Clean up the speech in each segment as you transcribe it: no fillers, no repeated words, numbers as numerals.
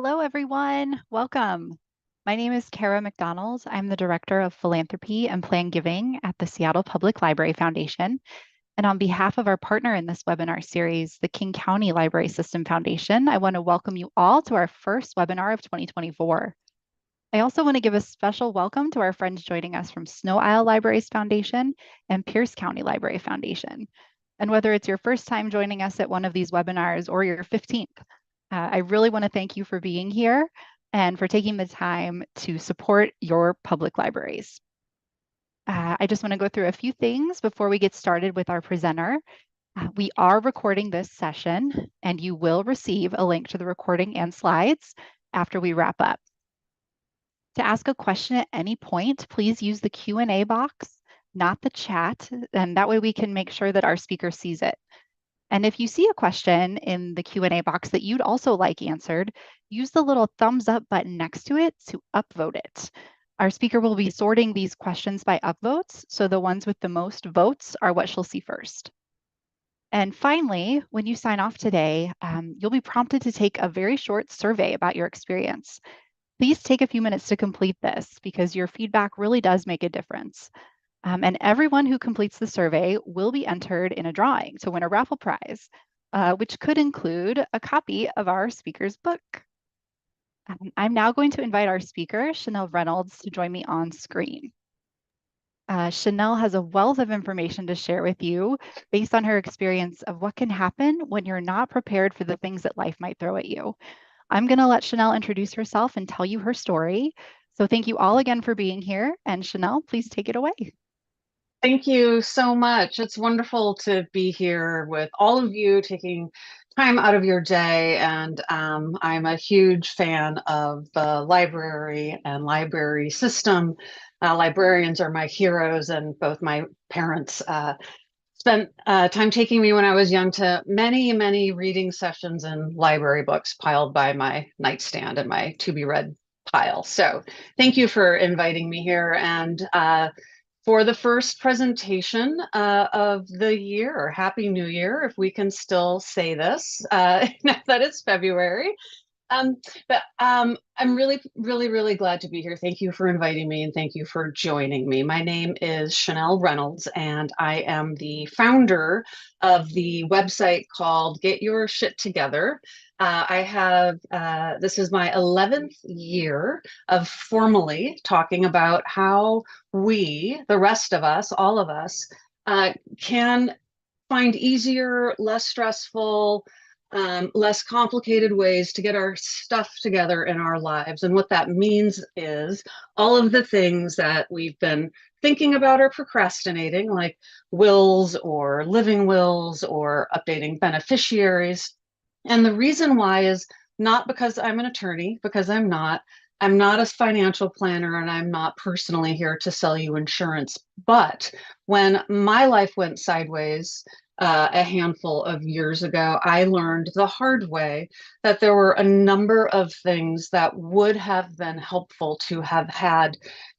Hello, everyone. Welcome. My name is Kara McDonald. I'm the Director of Philanthropy and Plan Giving at the Seattle Public Library Foundation. And on behalf of our partner in this webinar series, the King County Library System Foundation, I want to welcome you all to our first webinar of 2024. I also want to give a special welcome to our friends joining us from Snow Isle Libraries Foundation and Pierce County Library Foundation. And whether it's your first time joining us at one of these webinars or your 15th, I really want to thank you for being here and for taking the time to support your public libraries. I just want to go through a few things before we get started with our presenter. We are recording this session, and you will receive a link to the recording and slides after we wrap up. To ask a question at any point, please use the Q&A box, not the chat, and that way we can make sure that our speaker sees it. And if you see a question in the Q&A box that you'd also like answered, use the little thumbs up button next to it to upvote it. Our speaker will be sorting these questions by upvotes, so the ones with the most votes are what she'll see first. And finally, when you sign off today, you'll be prompted to take a very short survey about your experience. Please take a few minutes to complete this because your feedback really does make a difference. And everyone who completes the survey will be entered in a drawing to win a raffle prize, which could include a copy of our speaker's book. I'm now going to invite our speaker, Chanel Reynolds, to join me on screen. Chanel has a wealth of information to share with you based on her experience of what can happen when you're not prepared for the things that life might throw at you. I'm going to let Chanel introduce herself and tell you her story. So thank you all again for being here. And Chanel, please take it away. Thank you so much. It's wonderful to be here with all of you taking time out of your day. And I'm a huge fan of the library and library system. Librarians are my heroes, and both my parents spent time taking me when I was young to many, many reading sessions and library books piled by my nightstand and my to be read pile. So thank you for inviting me here. And for the first presentation of the year. Happy New Year, if we can still say this, now that it's February. But I'm really, really, really glad to be here. Thank you for inviting me and thank you for joining me. My name is Chanel Reynolds, and I am the founder of the website called Get Your Shit Together. This is my 11th year of formally talking about how we, the rest of us, all of us, can find easier, less stressful, less complicated ways to get our stuff together in our lives. And what that means is all of the things that we've been thinking about or procrastinating, like wills or living wills or updating beneficiaries. And the reason why is not because I'm an attorney, because I'm not. I'm not a financial planner and I'm not personally here to sell you insurance. But when my life went sideways, a handful of years ago, I learned the hard way that there were a number of things that would have been helpful to have had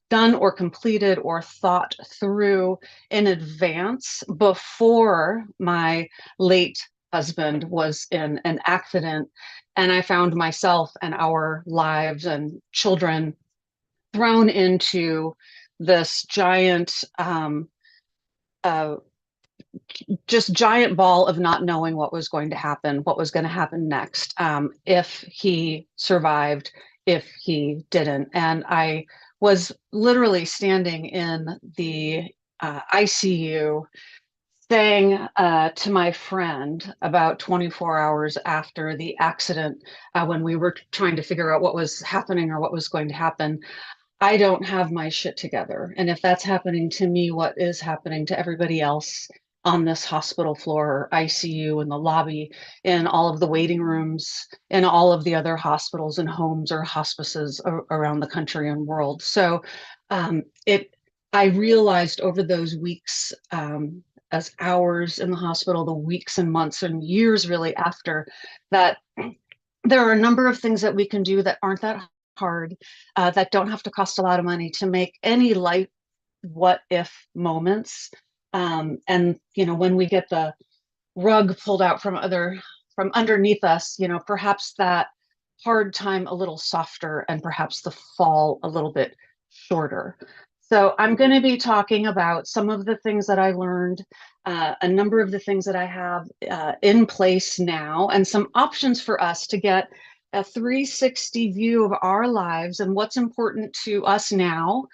done or completed or thought through in advance before my late husband was in an accident. And I found myself and our lives and children thrown into this just giant ball of not knowing what was going to happen, what was going to happen next, if he survived, if he didn't. And I was literally standing in the ICU saying to my friend about 24 hours after the accident, when we were trying to figure out what was happening or what was going to happen, I don't have my shit together. And if that's happening to me, what is happening to everybody else on this hospital floor or ICU, in the lobby, in all of the waiting rooms, in all of the other hospitals and homes or hospices around the country and world. So I realized over those weeks, as hours in the hospital, the weeks and months and years really after, that there are a number of things that we can do that aren't that hard, that don't have to cost a lot of money to make any life what if moments. And when we get the rug pulled out from underneath us, perhaps that hard time a little softer and perhaps the fall a little bit shorter. So I'm going to be talking about some of the things that I learned, a number of the things that I have in place now, and some options for us to get a 360 view of our lives and what's important to us now,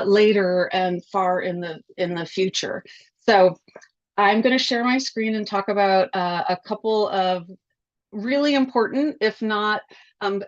later and far in the future. So I'm going to share my screen and talk about a couple of really important, if not um,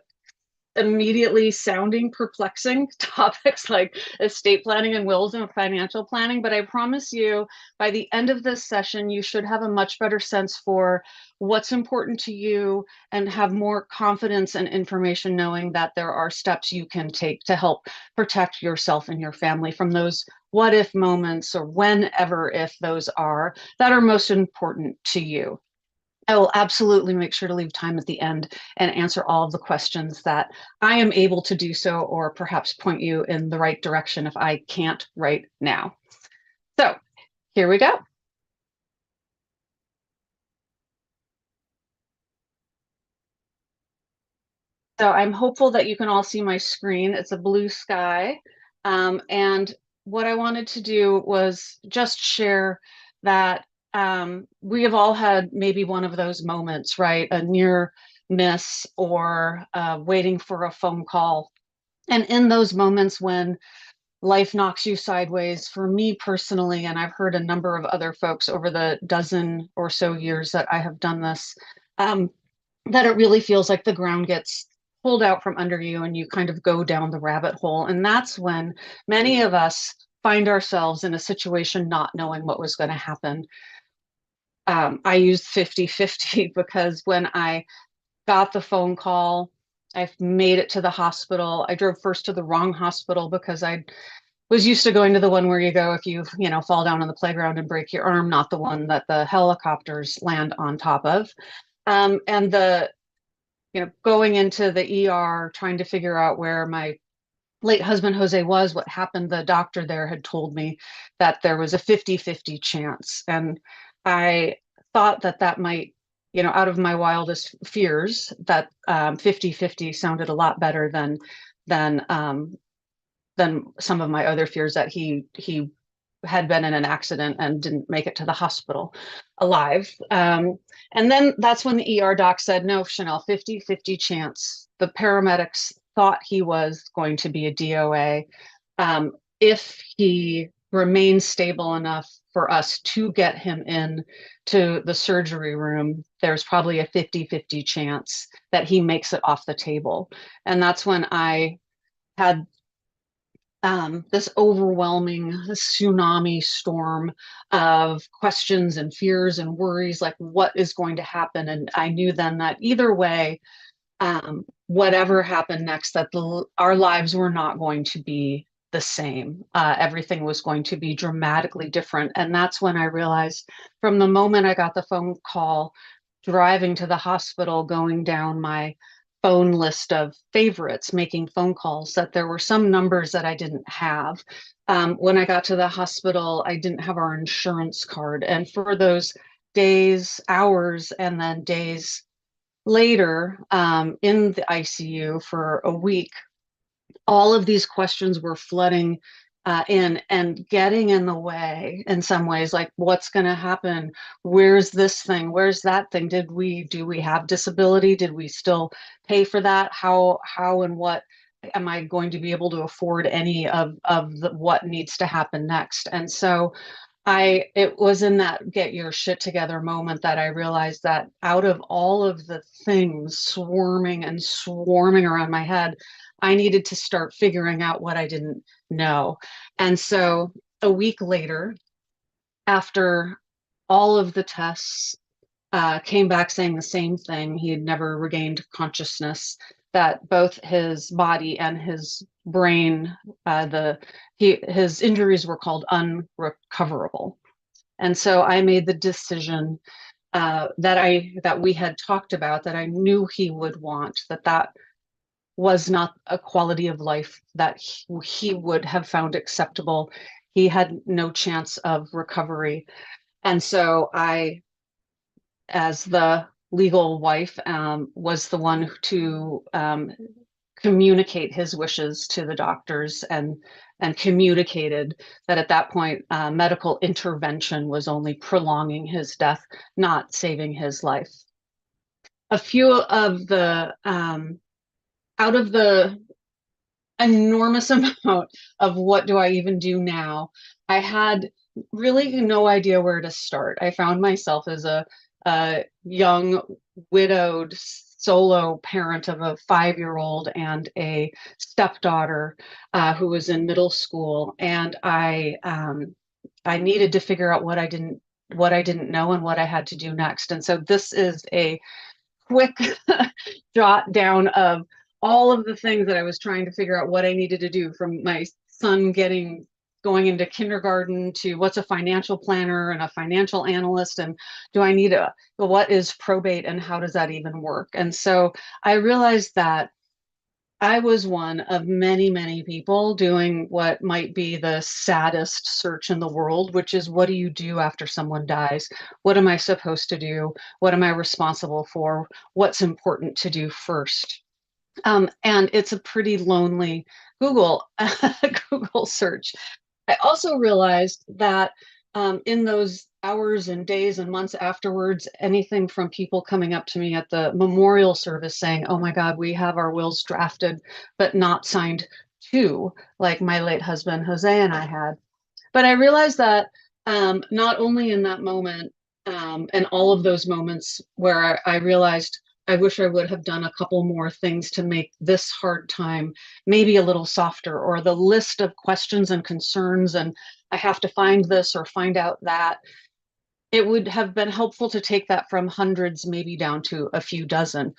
immediately sounding perplexing topics like estate planning and wills and financial planning. But I promise you, by the end of this session, you should have a much better sense for what's important to you and have more confidence and information knowing that there are steps you can take to help protect yourself and your family from those what if moments, or whenever if those are, that are most important to you. I will absolutely make sure to leave time at the end and answer all of the questions that I am able to do so, or perhaps point you in the right direction if I can't right now. So here we go. So I'm hopeful that you can all see my screen. It's a blue sky. And what I wanted to do was just share that we have all had maybe one of those moments, right? A near miss, or waiting for a phone call. And in those moments when life knocks you sideways, for me personally, and I've heard a number of other folks over the dozen or so years that I have done this, um, that it really feels like the ground gets pulled out from under you and you kind of go down the rabbit hole. And that's when many of us find ourselves in a situation not knowing what was going to happen. I used 50-50 because when I got the phone call, I made it to the hospital. I drove first to the wrong hospital because I was used to going to the one where you go if you fall down on the playground and break your arm, not the one that the helicopters land on top of. And going into the ER, trying to figure out where my late husband Jose was, what happened. The doctor there had told me that there was a 50-50 chance. And I thought that that might, out of my wildest fears, that 50-50 sounded a lot better than than some of my other fears, that he had been in an accident and didn't make it to the hospital alive. And then that's when the ER doc said, no, Chanel, 50-50 chance. The paramedics thought he was going to be a DOA. If he remains stable enough for us to get him in to the surgery room, there's probably a 50-50 chance that he makes it off the table. And that's when I had this overwhelming tsunami storm of questions and fears and worries, like what is going to happen. And I knew then that either way, whatever happened next, that our lives were not going to be the same. Everything was going to be dramatically different. And that's when I realized, from the moment I got the phone call, driving to the hospital, going down my phone list of favorites, making phone calls, that there were some numbers that I didn't have. When I got to the hospital, I didn't have our insurance card. And for those days, hours, and then days later, in the ICU for a week, all of these questions were flooding in and getting in the way in some ways, like what's going to happen? Where's this thing? Where's that thing? Do we have disability? Did we still pay for that? How and what am I going to be able to afford any of what needs to happen next? And so it was in that get your shit together moment that I realized that out of all of the things swarming and swarming around my head, I needed to start figuring out what I didn't know. And so a week later, after all of the tests came back saying the same thing, he had never regained consciousness, that both his body and his brain, his injuries were called unrecoverable. And so I made the decision that we had talked about, that I knew he would want, that was not a quality of life that he would have found acceptable. He had no chance of recovery. And so I, as the legal wife, was the one to communicate his wishes to the doctors, and communicated that at that point, medical intervention was only prolonging his death, not saving his life. A few of the out of the enormous amount of what do I even do now, I had really no idea where to start. I found myself as a young widowed solo parent of a 5-year-old and a stepdaughter who was in middle school, and I needed to figure out what I didn't know and what I had to do next. And so this is a quick jot down of all of the things that I was trying to figure out what I needed to do, from my son going into kindergarten to what's a financial planner and a financial analyst, and do I need what is probate and how does that even work? And so I realized that I was one of many, many people doing what might be the saddest search in the world, which is, what do you do after someone dies? What am I supposed to do? What am I responsible for? What's important to do first? And it's a pretty lonely Google Google search. I also realized that in those hours and days and months afterwards, anything from people coming up to me at the memorial service saying, "Oh my God, we have our wills drafted, but not signed to," like my late husband Jose and I had. But I realized that not only in that moment, and all of those moments where I realized I wish I would have done a couple more things to make this hard time maybe a little softer, or the list of questions and concerns, and I have to find this or find out that, it would have been helpful to take that from hundreds maybe down to a few dozen.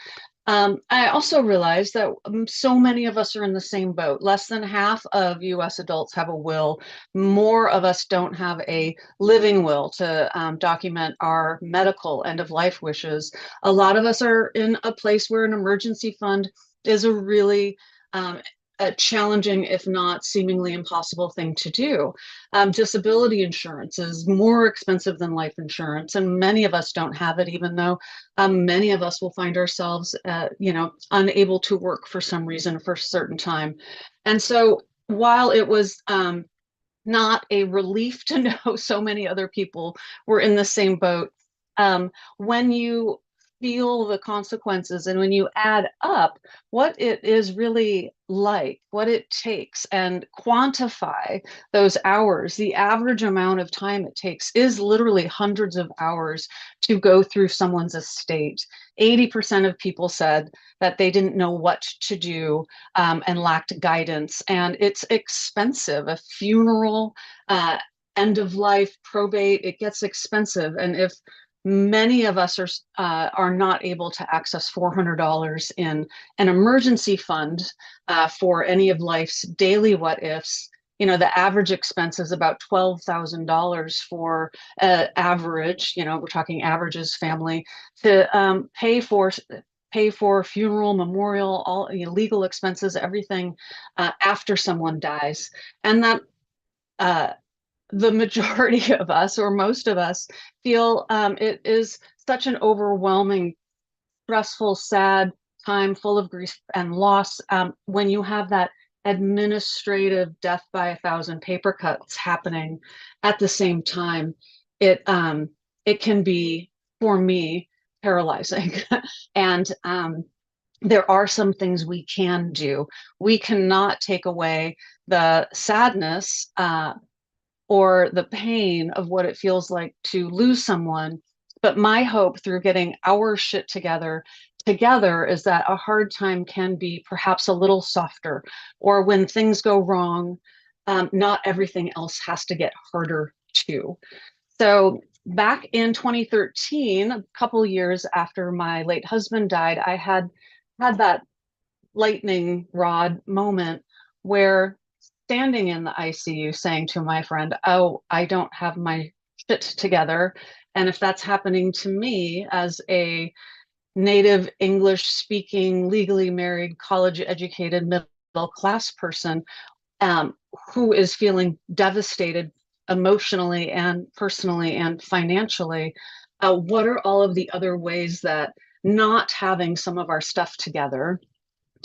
I also realized that so many of us are in the same boat. Less than half of US adults have a will. More of us don't have a living will to document our medical end of life wishes. A lot of us are in a place where an emergency fund is a really a challenging, if not seemingly impossible thing to do. Disability insurance is more expensive than life insurance, and many of us don't have it, even though many of us will find ourselves, unable to work for some reason for a certain time. And so while it was not a relief to know so many other people were in the same boat, when you feel the consequences and when you add up what it is really like, what it takes, and quantify those hours, the average amount of time it takes is literally hundreds of hours to go through someone's estate. 80% of people said that they didn't know what to do, and lacked guidance. And it's expensive. A funeral, end of life, probate, it gets expensive. And if many of us are not able to access $400 in an emergency fund for any of life's daily what ifs. The average expense is about $12,000 for average, we're talking averages family, to pay for funeral, memorial, all legal expenses, everything after someone dies. And that uh, the majority of us, or most of us, feel it is such an overwhelming, stressful, sad time, full of grief and loss, when you have that administrative death by a thousand paper cuts happening at the same time. It can be, for me, paralyzing. And there are some things we can do. We cannot take away the sadness or the pain of what it feels like to lose someone. But my hope through getting our shit together is that a hard time can be perhaps a little softer, or when things go wrong, not everything else has to get harder too. So back in 2013, a couple years after my late husband died, I had that lightning rod moment where, standing in the ICU, saying to my friend, "Oh, I don't have my shit together." And if that's happening to me as a native English speaking, legally married, college educated, middle class person, um, who is feeling devastated emotionally and personally and financially, what are all of the other ways that not having some of our stuff together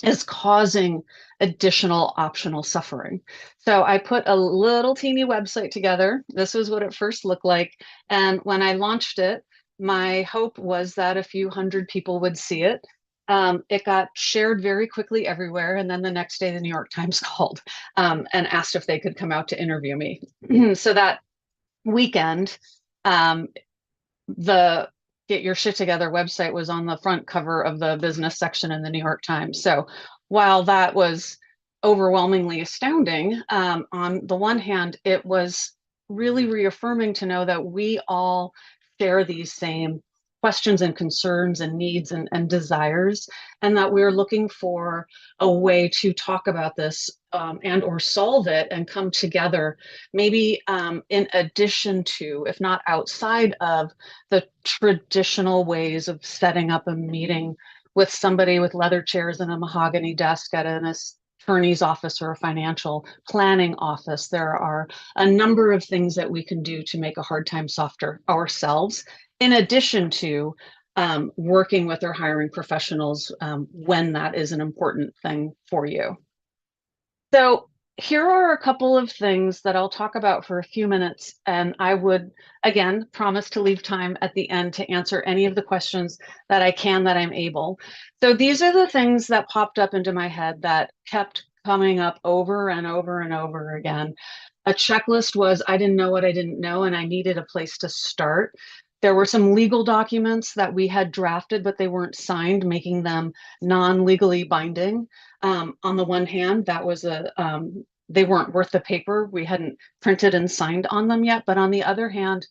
is causing additional optional suffering. So I put a little teeny website together. This was what it first looked like. And when I launched it, my hope was that a few hundred people would see it. It got shared very quickly everywhere. And then the next day, the New York Times called and asked if they could come out to interview me. So that weekend, um, the Get Your Shit Together website was on the front cover of the business section in the New York Times. So while that was overwhelmingly astounding, on the one hand, it was really reaffirming to know that we all share these same questions and concerns and needs and desires, and that we're looking for a way to talk about this and or solve it and come together, maybe in addition to, if not outside of, the traditional ways of setting up a meeting with somebody with leather chairs and a mahogany desk at an attorney's office or a financial planning office. There are a number of things that we can do to make a hard time softer ourselves, in addition to working with or hiring professionals when that is an important thing for you. So here are a couple of things that I'll talk about for a few minutes, and I would, again, promise to leave time at the end to answer any of the questions that I can, that I'm able. So these are the things that popped up into my head that kept coming up over and over and over again. A checklist was, I didn't know what I didn't know, and I needed a place to start. There were some legal documents that we had drafted, but they weren't signed, making them non-legally binding. On the one hand, that was they weren't worth the paper. We hadn't printed and signed on them yet. But on the other hand,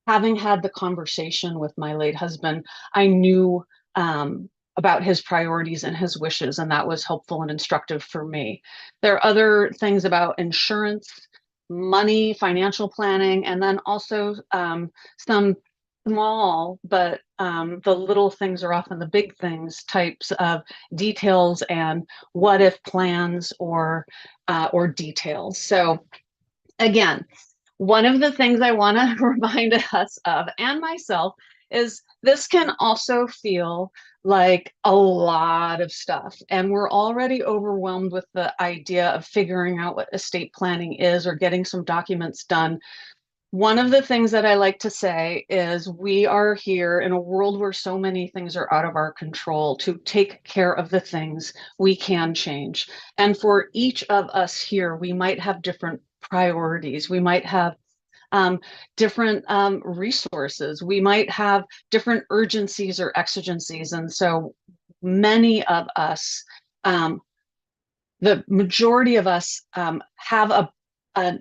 having had the conversation with my late husband, I knew about his priorities and his wishes, and that was helpful and instructive for me. There are other things about insurance, money, financial planning, and then also some small, but the little things are often the big things types of details and what if plans or details. So again, one of the things I want to remind us of, and myself, is this can also feel like a lot of stuff. And we're already overwhelmed with the idea of figuring out what estate planning is or getting some documents done. One of the things that I like to say is we are here in a world where so many things are out of our control to take care of the things we can change. And for each of us here, we might have different priorities. We might have different resources. We might have different urgencies or exigencies. And so many of us, um, the majority of us have a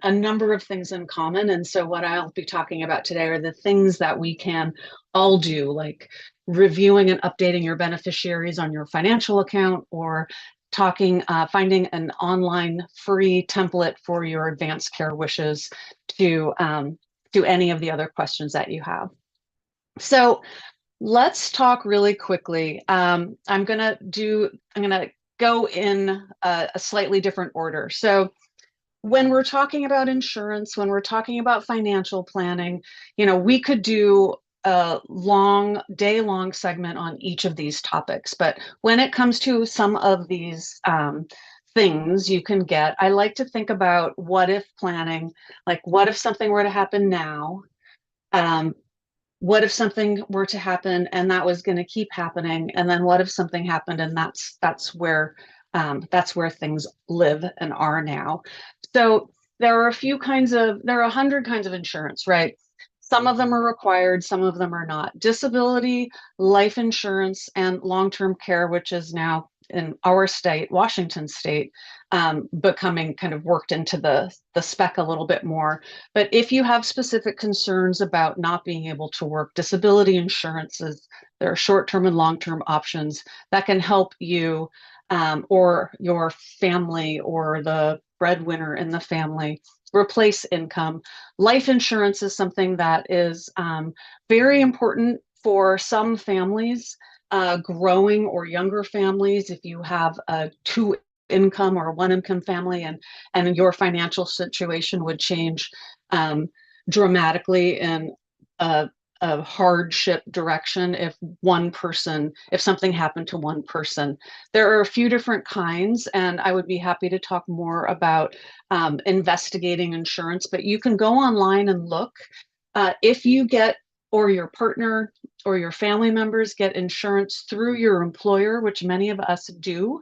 number of things in common. And so what I'll be talking about today are the things that we can all do, like reviewing and updating your beneficiaries on your financial account, or finding an online free template for your advanced care wishes, to any of the other questions that you have. So let's talk really quickly. I'm gonna go in a slightly different order. So when we're talking about insurance, when we're talking about financial planning, we could do a day-long segment on each of these topics. But when it comes to some of these things you can get, I like to think about what if planning, like what if something were to happen now? Um, what if something were to happen and that was going to keep happening? And then what if something happened and that's where things live and are now. So there are 100 kinds of insurance, right? Some of them are required, some of them are not. Disability, life insurance, and long-term care, which is now in our state, Washington state, becoming kind of worked into the spec a little bit more. But if you have specific concerns about not being able to work, disability insurances, there are short-term and long-term options that can help you or your family or the breadwinner in the family replace income. Life insurance is something that is very important for some families, growing or younger families. If you have a two income or a one income family, and your financial situation would change dramatically in a a hardship direction if something happened to one person. There are a few different kinds, and I would be happy to talk more about investigating insurance, but you can go online and look. If you get, or your partner or your family members get insurance through your employer, which many of us do,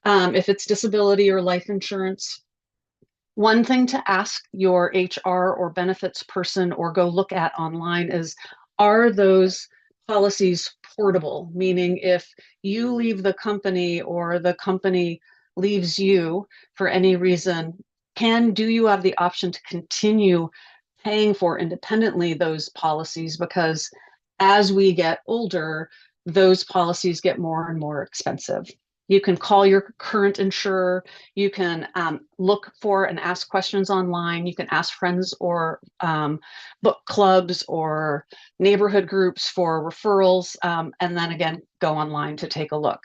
if it's disability or life insurance, one thing to ask your HR or benefits person or go look at online is, are those policies portable? Meaning, if you leave the company or the company leaves you for any reason, do you have the option to continue paying for independently those policies? Because as we get older, those policies get more and more expensive. You can call your current insurer. You can look for and ask questions online. You can ask friends or book clubs or neighborhood groups for referrals, and then again, go online to take a look.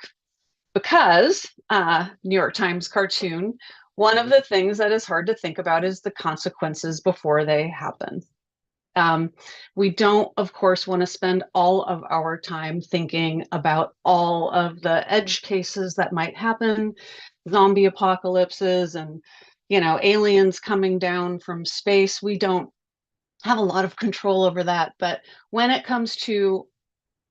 Because New York Times cartoon, one of the things that is hard to think about is the consequences before they happen. Um, we don't, of course, want to spend all of our time thinking about all of the edge cases that might happen, zombie apocalypses, and aliens coming down from space. We don't have a lot of control over that. But when it comes to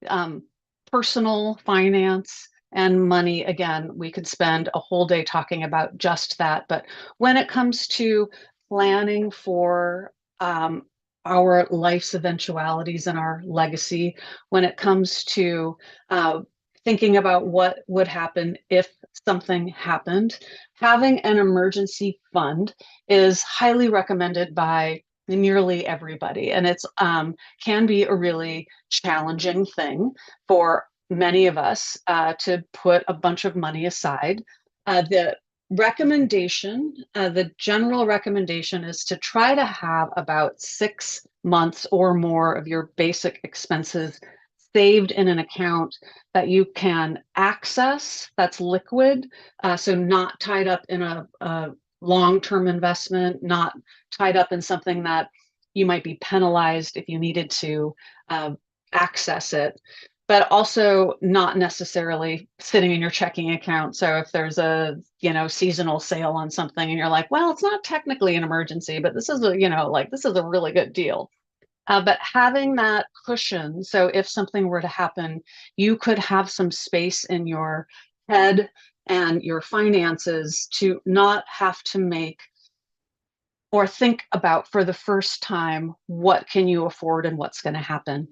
um, personal finance and money, again, we could spend a whole day talking about just that. But when it comes to planning for our life's eventualities and our legacy, when it comes to thinking about what would happen if something happened, having an emergency fund is highly recommended by nearly everybody. And it's can be a really challenging thing for many of us to put a bunch of money aside. The general recommendation is to try to have about 6 months or more of your basic expenses saved in an account that you can access, that's liquid, so not tied up in a long-term investment, not tied up in something that you might be penalized if you needed to access it, but also not necessarily sitting in your checking account. So if there's a seasonal sale on something and you're like, well, it's not technically an emergency, but this is this is a really good deal. But having that cushion, so if something were to happen, you could have some space in your head and your finances to not have to make or think about for the first time what can you afford and what's going to happen.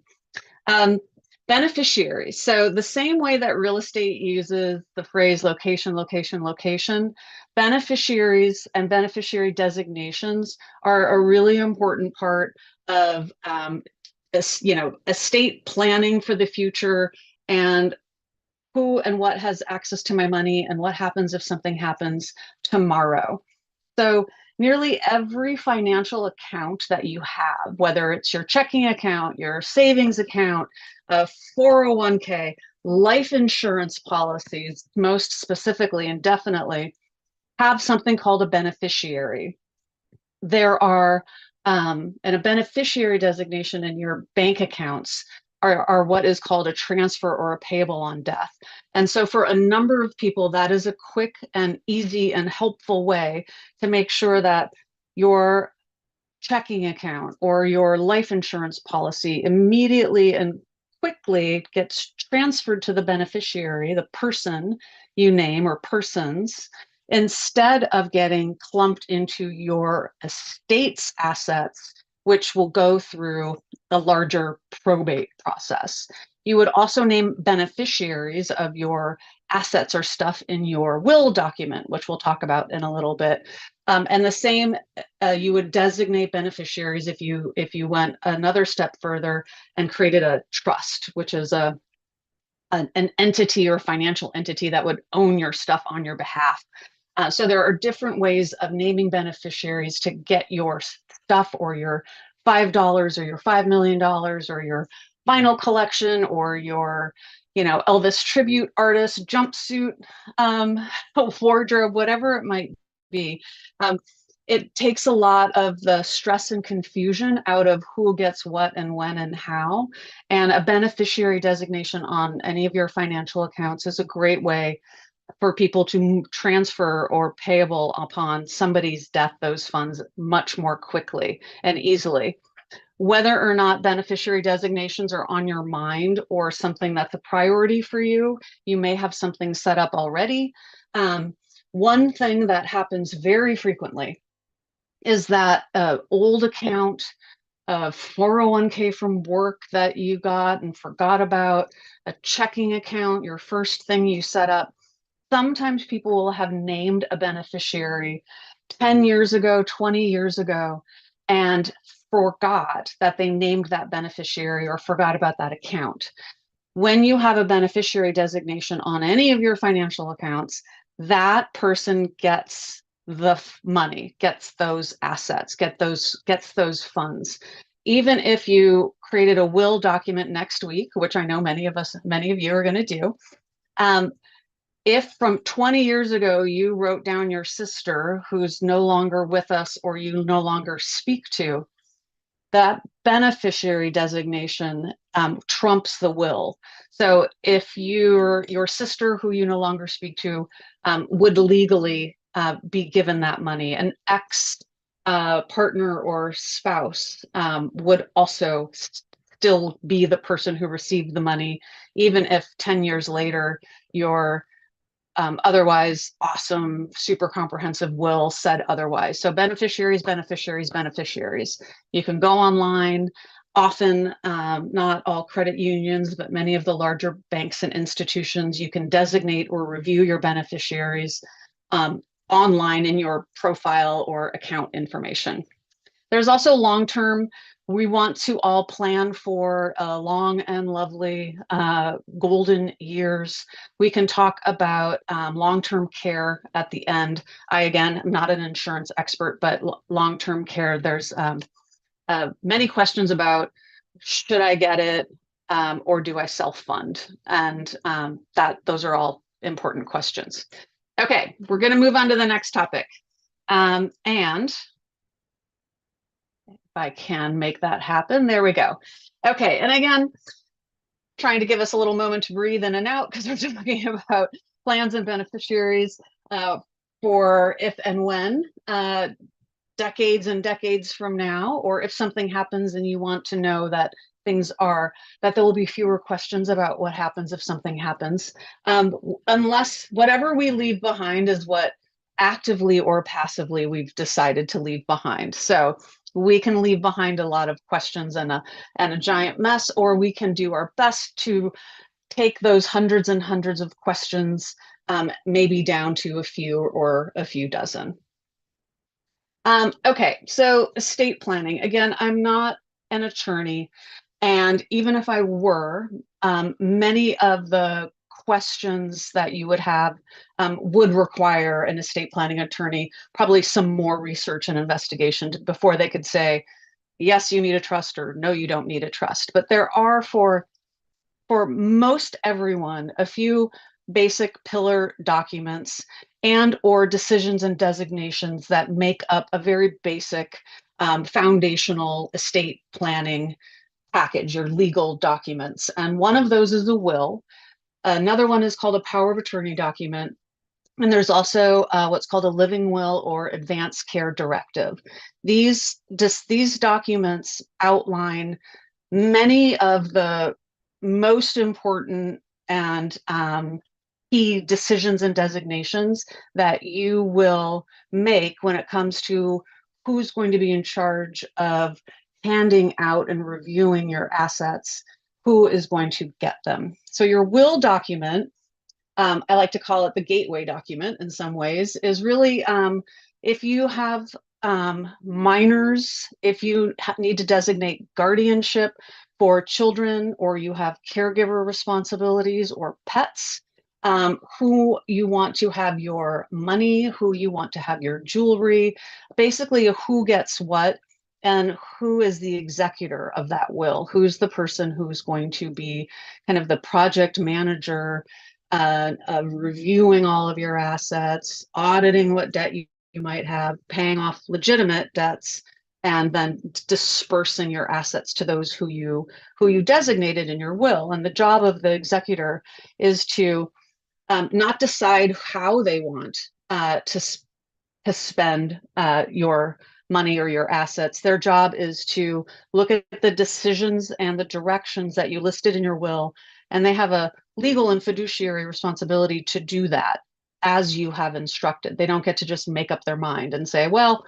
Um, Beneficiaries. So the same way that real estate uses the phrase location, location, location, beneficiaries and beneficiary designations are a really important part of estate planning for the future, and who and what has access to my money and what happens if something happens tomorrow. So nearly every financial account that you have, whether it's your checking account, your savings account, a 401k, life insurance policies, most specifically and definitely, have something called a beneficiary. There are, and a beneficiary designation in your bank accounts are what is called a transfer or a payable on death. And so for a number of people, that is a quick and easy and helpful way to make sure that your checking account or your life insurance policy immediately and quickly gets transferred to the beneficiary, the person you name or persons, instead of getting clumped into your estate's assets, which will go through the larger probate process. You would also name beneficiaries of your assets or stuff in your will document, which we'll talk about in a little bit. And the same, you would designate beneficiaries if you went another step further and created a trust, which is an entity or financial entity that would own your stuff on your behalf. So there are different ways of naming beneficiaries to get your stuff or your $5 or your $5 million or your vinyl collection or your Elvis tribute artist jumpsuit wardrobe, whatever it might be. Um, it takes a lot of the stress and confusion out of who gets what and when and how. And a beneficiary designation on any of your financial accounts is a great way for people to transfer or payable upon somebody's death those funds much more quickly and easily. Whether or not beneficiary designations are on your mind or something that's a priority for you, you may have something set up already. One thing that happens very frequently is that old account, a 401k from work that you got and forgot about, a checking account, your first thing you set up. Sometimes people will have named a beneficiary 10 years ago, 20 years ago, and forgot that they named that beneficiary or forgot about that account. When you have a beneficiary designation on any of your financial accounts, that person gets the money, gets those assets, gets those funds. Even if you created a will document next week, which I know many of you are going to do, um, if from 20 years ago you wrote down your sister who's no longer with us or you no longer speak to, that beneficiary designation trumps the will. So if your sister who you no longer speak to would legally be given that money, an ex partner or spouse would also still be the person who received the money, even if 10 years later your otherwise awesome, super comprehensive will said otherwise. So beneficiaries, beneficiaries, beneficiaries. You can go online. Often, not all credit unions, but many of the larger banks and institutions, you can designate or review your beneficiaries online in your profile or account information. There's also long-term. We want to all plan for long and lovely golden years. We can talk about long-term care at the end. I, again, am not an insurance expert, but long-term care, there's many questions about should I get it or do I self-fund? And those are all important questions. Okay, we're going to move on to the next topic. And I can make that happen. There we go. Okay, and again, trying to give us a little moment to breathe in and out because we're talking about plans and beneficiaries for if and when, decades and decades from now, or if something happens and you want to know that that there will be fewer questions about what happens if something happens, unless whatever we leave behind is what actively or passively we've decided to leave behind. So we can leave behind a lot of questions and a giant mess, or we can do our best to take those hundreds and hundreds of questions, maybe down to a few or a few dozen. Okay, so estate planning. Again, I'm not an attorney, and even if I were, many of the questions that you would have would require an estate planning attorney, probably some more research and investigation before they could say, yes, you need a trust, or no, you don't need a trust. But there are, for most everyone, a few basic pillar documents and or decisions and designations that make up a very basic foundational estate planning package, your legal documents. And one of those is a will. Another one is called a power of attorney document. And there's also what's called a living will or advanced care directive. These documents outline many of the most important and key decisions and designations that you will make when it comes to who's going to be in charge of handing out and reviewing your assets, who is going to get them. So your will document, I like to call it the gateway document in some ways, is really if you have minors, if you need to designate guardianship for children, or you have caregiver responsibilities or pets, who you want to have your money, who you want to have your jewelry, basically who gets what and who is the executor of that will, who's the person who's going to be kind of the project manager, reviewing all of your assets, auditing what debt You might have paying off legitimate debts and then dispersing your assets to those who you designated in your will. And the job of the executor is to not decide how they want to spend your money or your assets. Their job is to look at the decisions and the directions that you listed in your will, and they have a legal and fiduciary responsibility to do that as you have instructed. They don't get to just make up their mind and say, well,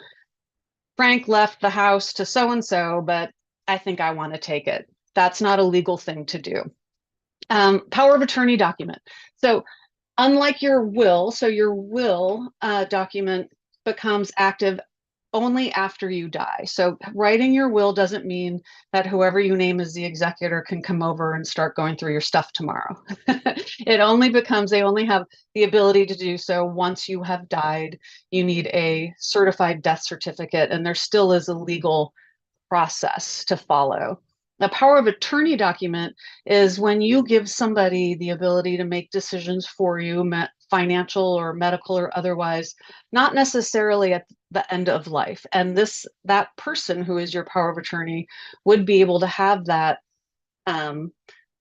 Frank left the house to so and so, but I think I want to take it. That's not a legal thing to do. Power of attorney document. So unlike your will, so your will document becomes active only after you die. So writing your will doesn't mean that whoever you name as the executor can come over and start going through your stuff tomorrow. They only have the ability to do so once you have died. You need a certified death certificate, and there still is a legal process to follow. A power of attorney document is when you give somebody the ability to make decisions for you, financial or medical or otherwise, not necessarily at the end of life. And that person who is your power of attorney would be able to have um,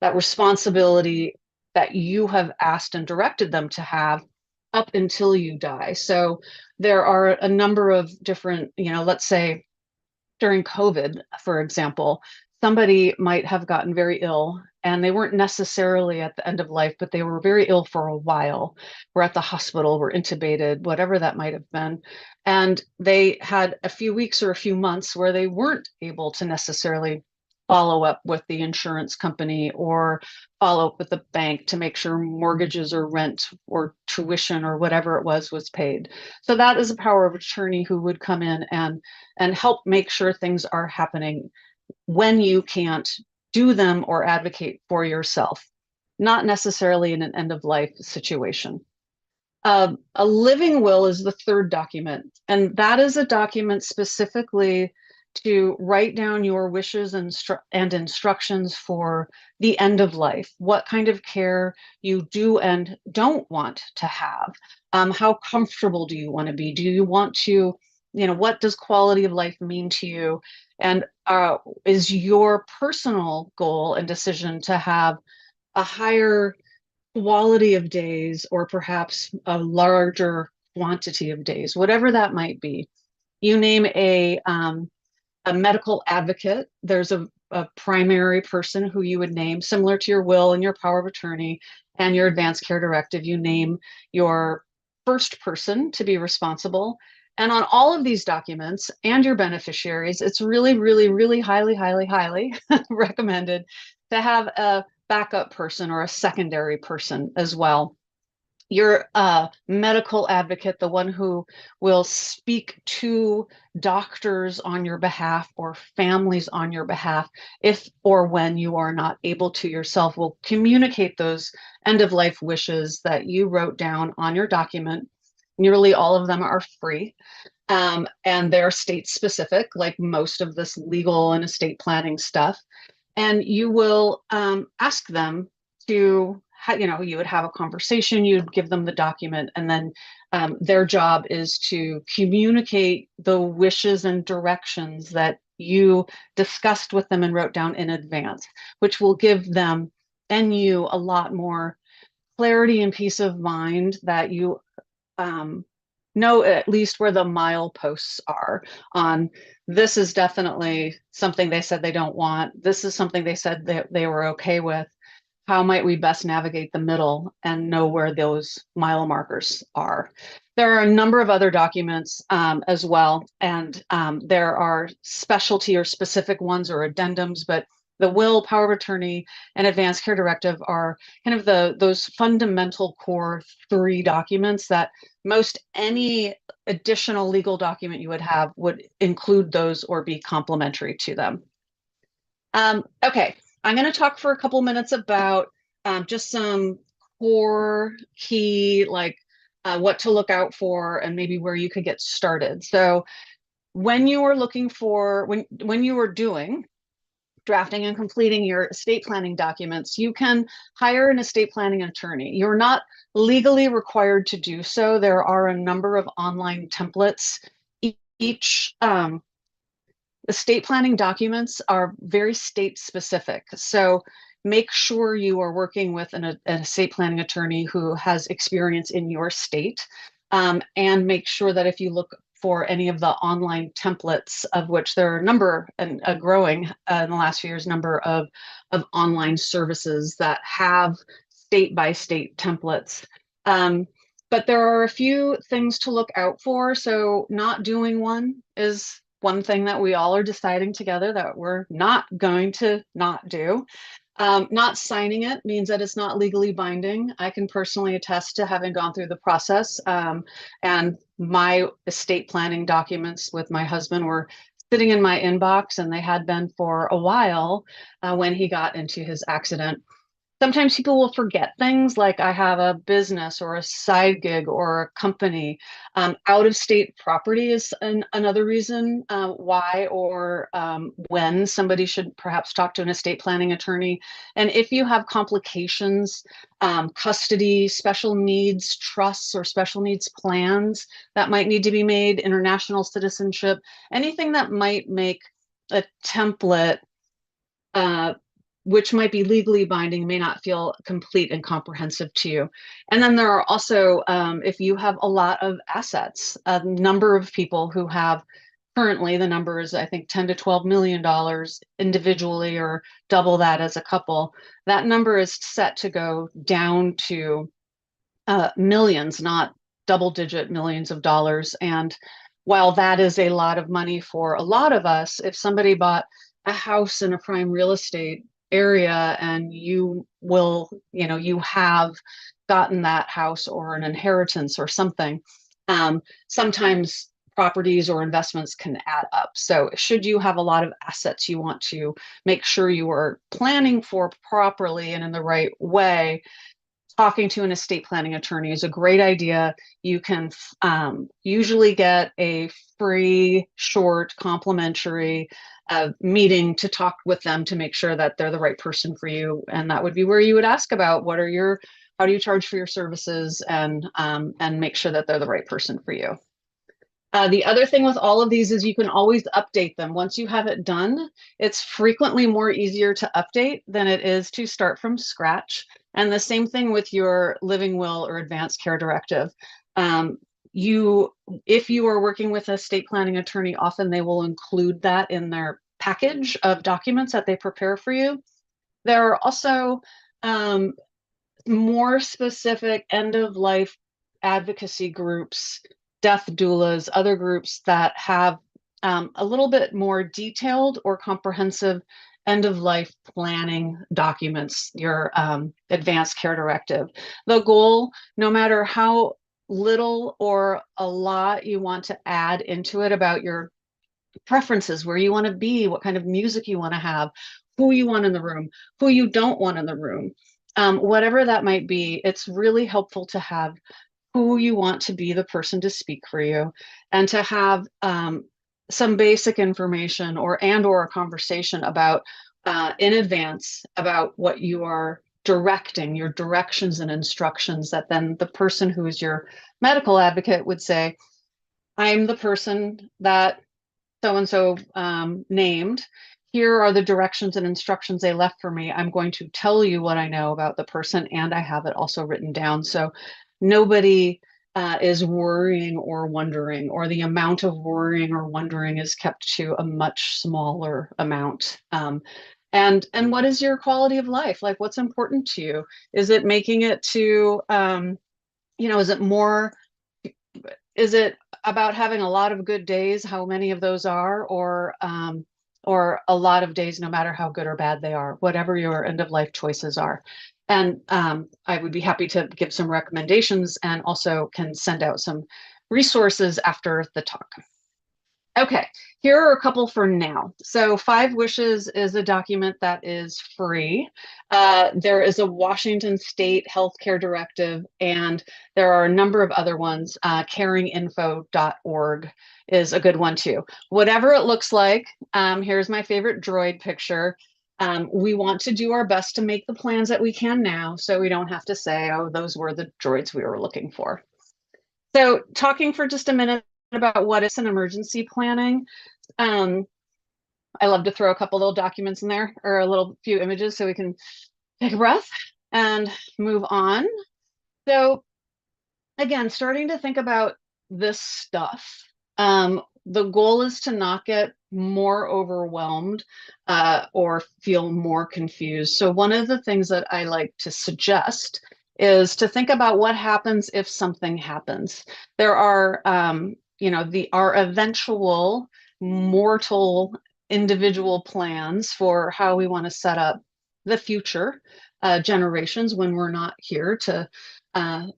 that responsibility that you have asked and directed them to have up until you die. So there are a number of different, let's say during COVID, for example, somebody might have gotten very ill and they weren't necessarily at the end of life, but they were very ill for a while. Were at the hospital, were intubated, whatever that might have been. And they had a few weeks or a few months where they weren't able to necessarily follow up with the insurance company or follow up with the bank to make sure mortgages or rent or tuition or whatever it was paid. So that is a power of attorney who would come in and help make sure things are happening when you can't do them or advocate for yourself, not necessarily in an end of life situation. A living will is the third document, and that is a document specifically to write down your wishes and instructions for the end of life, what kind of care you do and don't want to have. How comfortable do you want to be? Do you want to, what does quality of life mean to you? And is your personal goal and decision to have a higher quality of days or perhaps a larger quantity of days, whatever that might be? You name a medical advocate. There's a primary person who you would name, similar to your will and your power of attorney and your advanced care directive. You name your first person to be responsible. And on all of these documents and your beneficiaries, it's really, really, really highly, highly, highly recommended to have a backup person or a secondary person as well. Your medical advocate, the one who will speak to doctors on your behalf or families on your behalf, if or when you are not able to yourself, will communicate those end of life wishes that you wrote down on your document. Nearly all of them are free. And they're state specific, like most of this legal and estate planning stuff. And you will ask them to, you would have a conversation, you'd give them the document, and then their job is to communicate the wishes and directions that you discussed with them and wrote down in advance, which will give them and you a lot more clarity and peace of mind that you um, know at least where the mileposts are on this is definitely something they said they don't want. This is something they said that they were okay with. How might we best navigate the middle and know where those mile markers are? There are a number of other documents as well, and there are specialty or specific ones or addendums, but the will, power of attorney, and advanced care directive are kind of those fundamental core three documents that most any additional legal document you would have would include those or be complementary to them. Okay, I'm going to talk for a couple minutes about just some core key, like what to look out for and maybe where you could get started. So when you are looking for, when you are doing drafting and completing your estate planning documents, you can hire an estate planning attorney. You're not legally required to do so. There are a number of online templates. Each estate planning documents are very state specific. So make sure you are working with an estate planning attorney who has experience in your state. And make sure that if you look for any of the online templates, of which there are a number and a growing in the last few years number of online services that have state by state templates. Um, but there are a few things to look out for. So not doing one is one thing that we all are deciding together that we're not going to not do. Not signing it means that it's not legally binding. I can personally attest to having gone through the process. And my estate planning documents with my husband were sitting in my inbox, and they had been for a while when he got into his accident. Sometimes people will forget things like I have a business or a side gig or a company. Out of state property is another reason why or when somebody should perhaps talk to an estate planning attorney. And if you have complications, custody, special needs trusts, or special needs plans that might need to be made, international citizenship, anything that might make a template uh, which might be legally binding, may not feel complete and comprehensive to you. And then there are also, if you have a lot of assets, a number of people who have currently, the number is, I think, 10 to $12 million individually, or double that as a couple. That number is set to go down to millions, not double-digit millions of dollars. And while that is a lot of money for a lot of us, if somebody bought a house in a prime real estate area and you have gotten that house or an inheritance or something, sometimes properties or investments can add up. So should you have a lot of assets you want to make sure you are planning for properly and in the right way, talking to an estate planning attorney is a great idea. You can usually get a free, short, complimentary meeting to talk with them to make sure that they're the right person for you. And that would be where you would ask about how do you charge for your services, and make sure that they're the right person for you. The other thing with all of these is you can always update them. Once you have it done, it's frequently more easier to update than it is to start from scratch. And the same thing with your living will or advanced care directive. Um, if you are working with a estate planning attorney, often they will include that in their package of documents that they prepare for you. There are also more specific end of life advocacy groups, death doulas, other groups that have a little bit more detailed or comprehensive end of life planning documents, your advanced care directive. The goal, no matter how little or a lot you want to add into it about your preferences, where you want to be, what kind of music you want to have, who you want in the room, who you don't want in the room, whatever that might be, it's really helpful to have who you want to be the person to speak for you, and to have some basic information or a conversation about in advance about what you are directing, your directions and instructions, that then the person who is your medical advocate would say, I'm the person that so and so named. Here are the directions and instructions they left for me. I'm going to tell you what I know about the person, and I have it also written down. So nobody is worrying or wondering, or the amount of worrying or wondering is kept to a much smaller amount. And what is your quality of life? Like, what's important to you? Is it making it to, is it about having a lot of good days, how many of those are, or a lot of days, no matter how good or bad they are, whatever your end of life choices are. And I would be happy to give some recommendations, and also can send out some resources after the talk. Okay, here are a couple for now. So Five Wishes is a document that is free. There is a Washington State healthcare directive, and there are a number of other ones. Caringinfo.org is a good one too. Whatever it looks like, here's my favorite droid picture. We want to do our best to make the plans that we can now so we don't have to say, oh, those were the droids we were looking for. So, talking for just a minute about what is an emergency planning. Um, I love to throw a couple little documents in there or a little few images so we can take a breath and move on. So, again, starting to think about this stuff. The goal is to not get more overwhelmed or feel more confused. So, one of the things that I like to suggest is to think about what happens if something happens. There are, our eventual mortal individual plans for how we want to set up the future generations when we're not here. But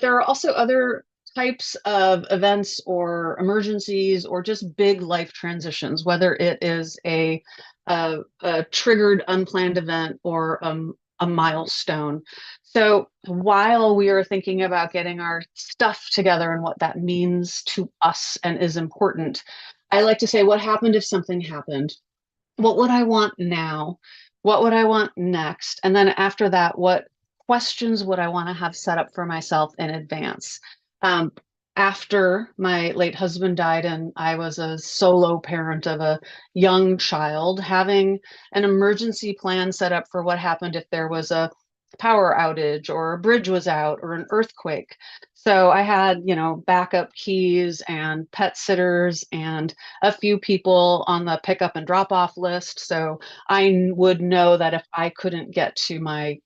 there are also other types of events or emergencies or just big life transitions, whether it is a triggered unplanned event or a milestone. So while we are thinking about getting our stuff together and what that means to us and is important, I like to say, what happened if something happened? What would I want now? What would I want next? And then after that, what questions would I want to have set up for myself in advance? Um, After my late husband died and I was a solo parent of a young child, having an emergency plan set up for what happened if there was a power outage or a bridge was out or an earthquake. So I had, backup keys and pet sitters and a few people on the pickup and drop off list. So I would know that if I couldn't get to my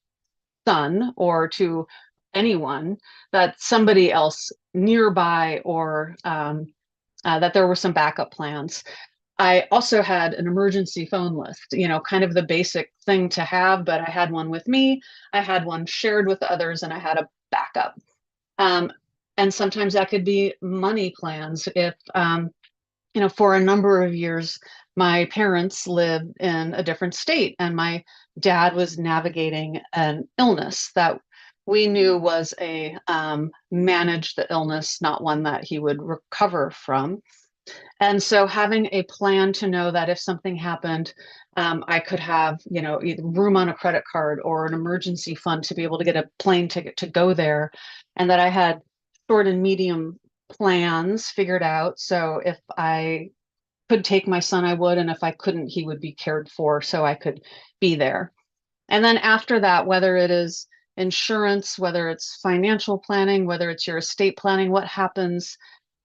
son or to anyone, that somebody else nearby or that there were some backup plans. I also had an emergency phone list, kind of the basic thing to have, but I had one with me, I had one shared with others, and I had a backup. Um, and sometimes that could be money plans. If for a number of years, my parents lived in a different state, and my dad was navigating an illness that we knew was a manage the illness, not one that he would recover from. And so having a plan to know that if something happened, I could have, either room on a credit card or an emergency fund to be able to get a plane ticket to go there, and that I had short and medium plans figured out. So if I could take my son, I would, and if I couldn't, he would be cared for so I could be there. And then after that, whether it is insurance, whether it's financial planning, whether it's your estate planning, what happens,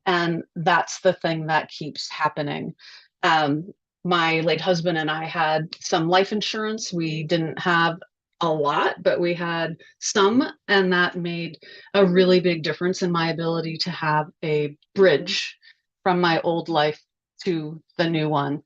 and that's the thing that keeps happening. Um, my late husband and I had some life insurance. We didn't have a lot, but we had some, and that made a really big difference in my ability to have a bridge from my old life to the new one.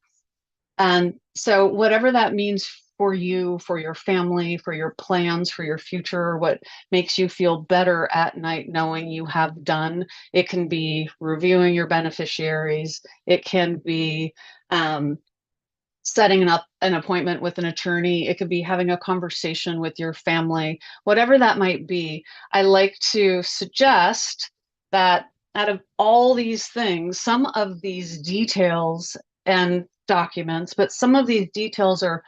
And so, whatever that means for you, for your family, for your plans, for your future, what makes you feel better at night knowing you have done, it can be reviewing your beneficiaries, it can be setting up an appointment with an attorney, it could be having a conversation with your family, whatever that might be. I like to suggest that out of all these things, some of these details and documents, but some of these details are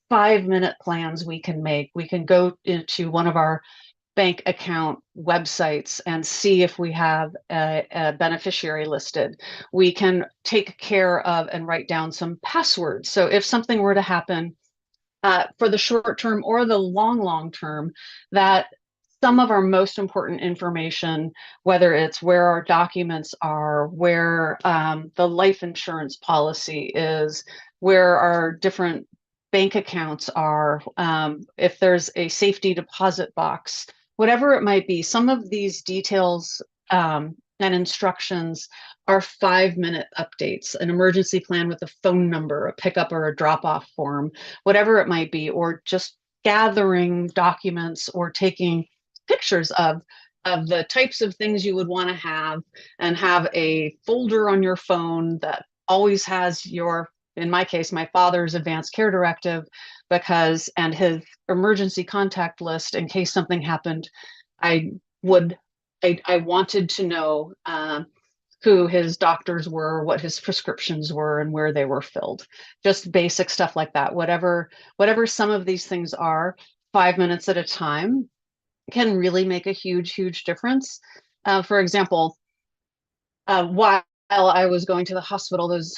5-minute plans we can make. We can go into one of our bank account websites and see if we have a beneficiary listed. We can take care of and write down some passwords. So if something were to happen for the short term or the long term, that some of our most important information, whether it's where our documents are, where the life insurance policy is, where our different bank accounts are, if there's a safety deposit box, whatever it might be, some of these details and instructions are 5-minute updates, an emergency plan with a phone number, a pickup or a drop off form, whatever it might be, or just gathering documents or taking pictures of the types of things you would want to have, and have a folder on your phone that always has your, in my case, my father's advanced care directive, because, and his emergency contact list in case something happened. I would, I wanted to know who his doctors were, what his prescriptions were, and where they were filled. Just basic stuff like that. Whatever some of these things are, 5 minutes at a time can really make a huge, huge difference. For example, while I was going to the hospital those,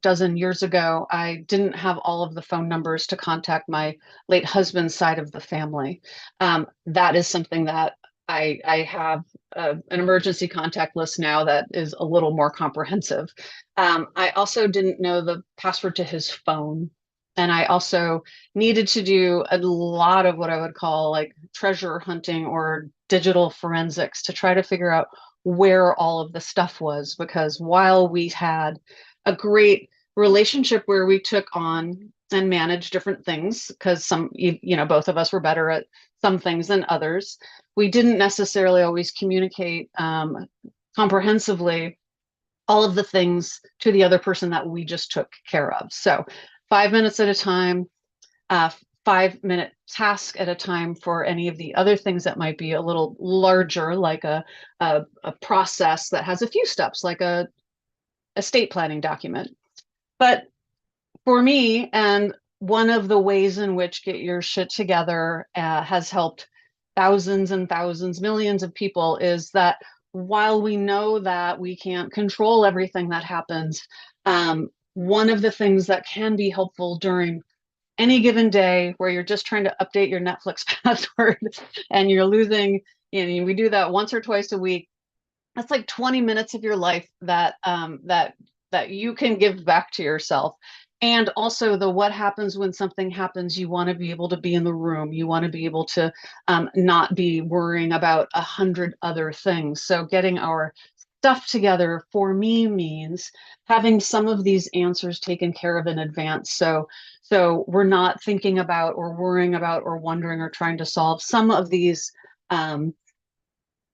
dozen years ago, I didn't have all of the phone numbers to contact my late husband's side of the family. That is something that I have an emergency contact list now that is a little more comprehensive. I also didn't know the password to his phone. And I also needed to do a lot of what I would call like treasure hunting or digital forensics to try to figure out where all of the stuff was, because while we had a great relationship where we took on and managed different things, because both of us were better at some things than others, we didn't necessarily always communicate comprehensively all of the things to the other person that we just took care of. So 5 minutes at a time, 5 minute task at a time for any of the other things that might be a little larger, like a process that has a few steps, like a estate planning document. But for me, and one of the ways in which Get Your Shit Together has helped thousands and thousands, millions of people, is that while we know that we can't control everything that happens, one of the things that can be helpful during any given day where you're just trying to update your Netflix password and you're losing, we do that once or twice a week. That's like 20 minutes of your life that you can give back to yourself. And also the what happens when something happens, you want to be able to be in the room. You want to be able to not be worrying about 100 other things. So getting our stuff together for me means having some of these answers taken care of in advance. So we're not thinking about or worrying about or wondering or trying to solve some of these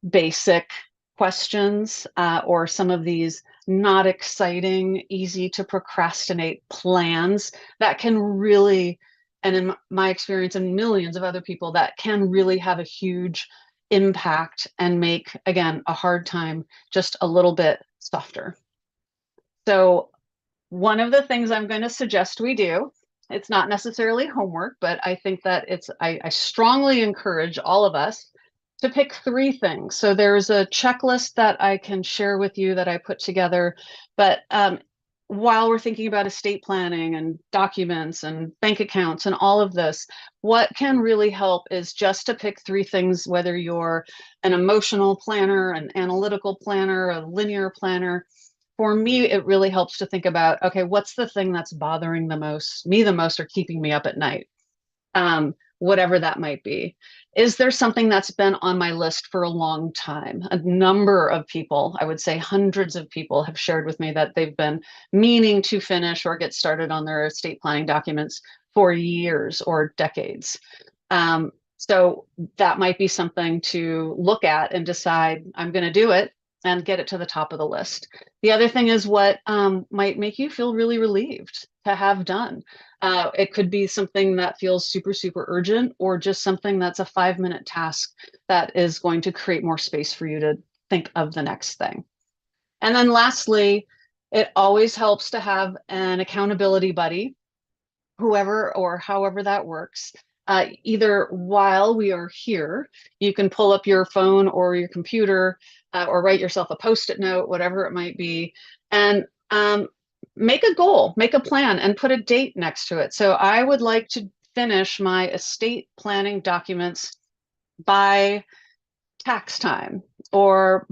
basic questions or some of these not exciting, easy to procrastinate plans that can really, and in my experience and millions of other people, that can really have a huge impact and make, again, a hard time just a little bit softer. So one of the things I'm going to suggest we do, it's not necessarily homework, but I think that I strongly encourage all of us to pick three things. So there's a checklist that I can share with you that I put together. But while we're thinking about estate planning and documents and bank accounts and all of this, what can really help is just to pick three things, whether you're an emotional planner, an analytical planner, a linear planner. For me, it really helps to think about, okay, what's the thing that's bothering me the most, or keeping me up at night? Whatever that might be. Is there something that's been on my list for a long time? A number of people, I would say hundreds of people, have shared with me that they've been meaning to finish or get started on their estate planning documents for years or decades. So that might be something to look at and decide, I'm going to do it and get it to the top of the list. The other thing is what might make you feel really relieved to have done. It could be something that feels super, super urgent, or just something that's a 5 minute task that is going to create more space for you to think of the next thing. And then lastly, it always helps to have an accountability buddy, whoever or however that works. Either while we are here, you can pull up your phone or your computer or write yourself a post-it note, whatever it might be, and make a goal, make a plan, and put a date next to it. So I would like to finish my estate planning documents by tax time, or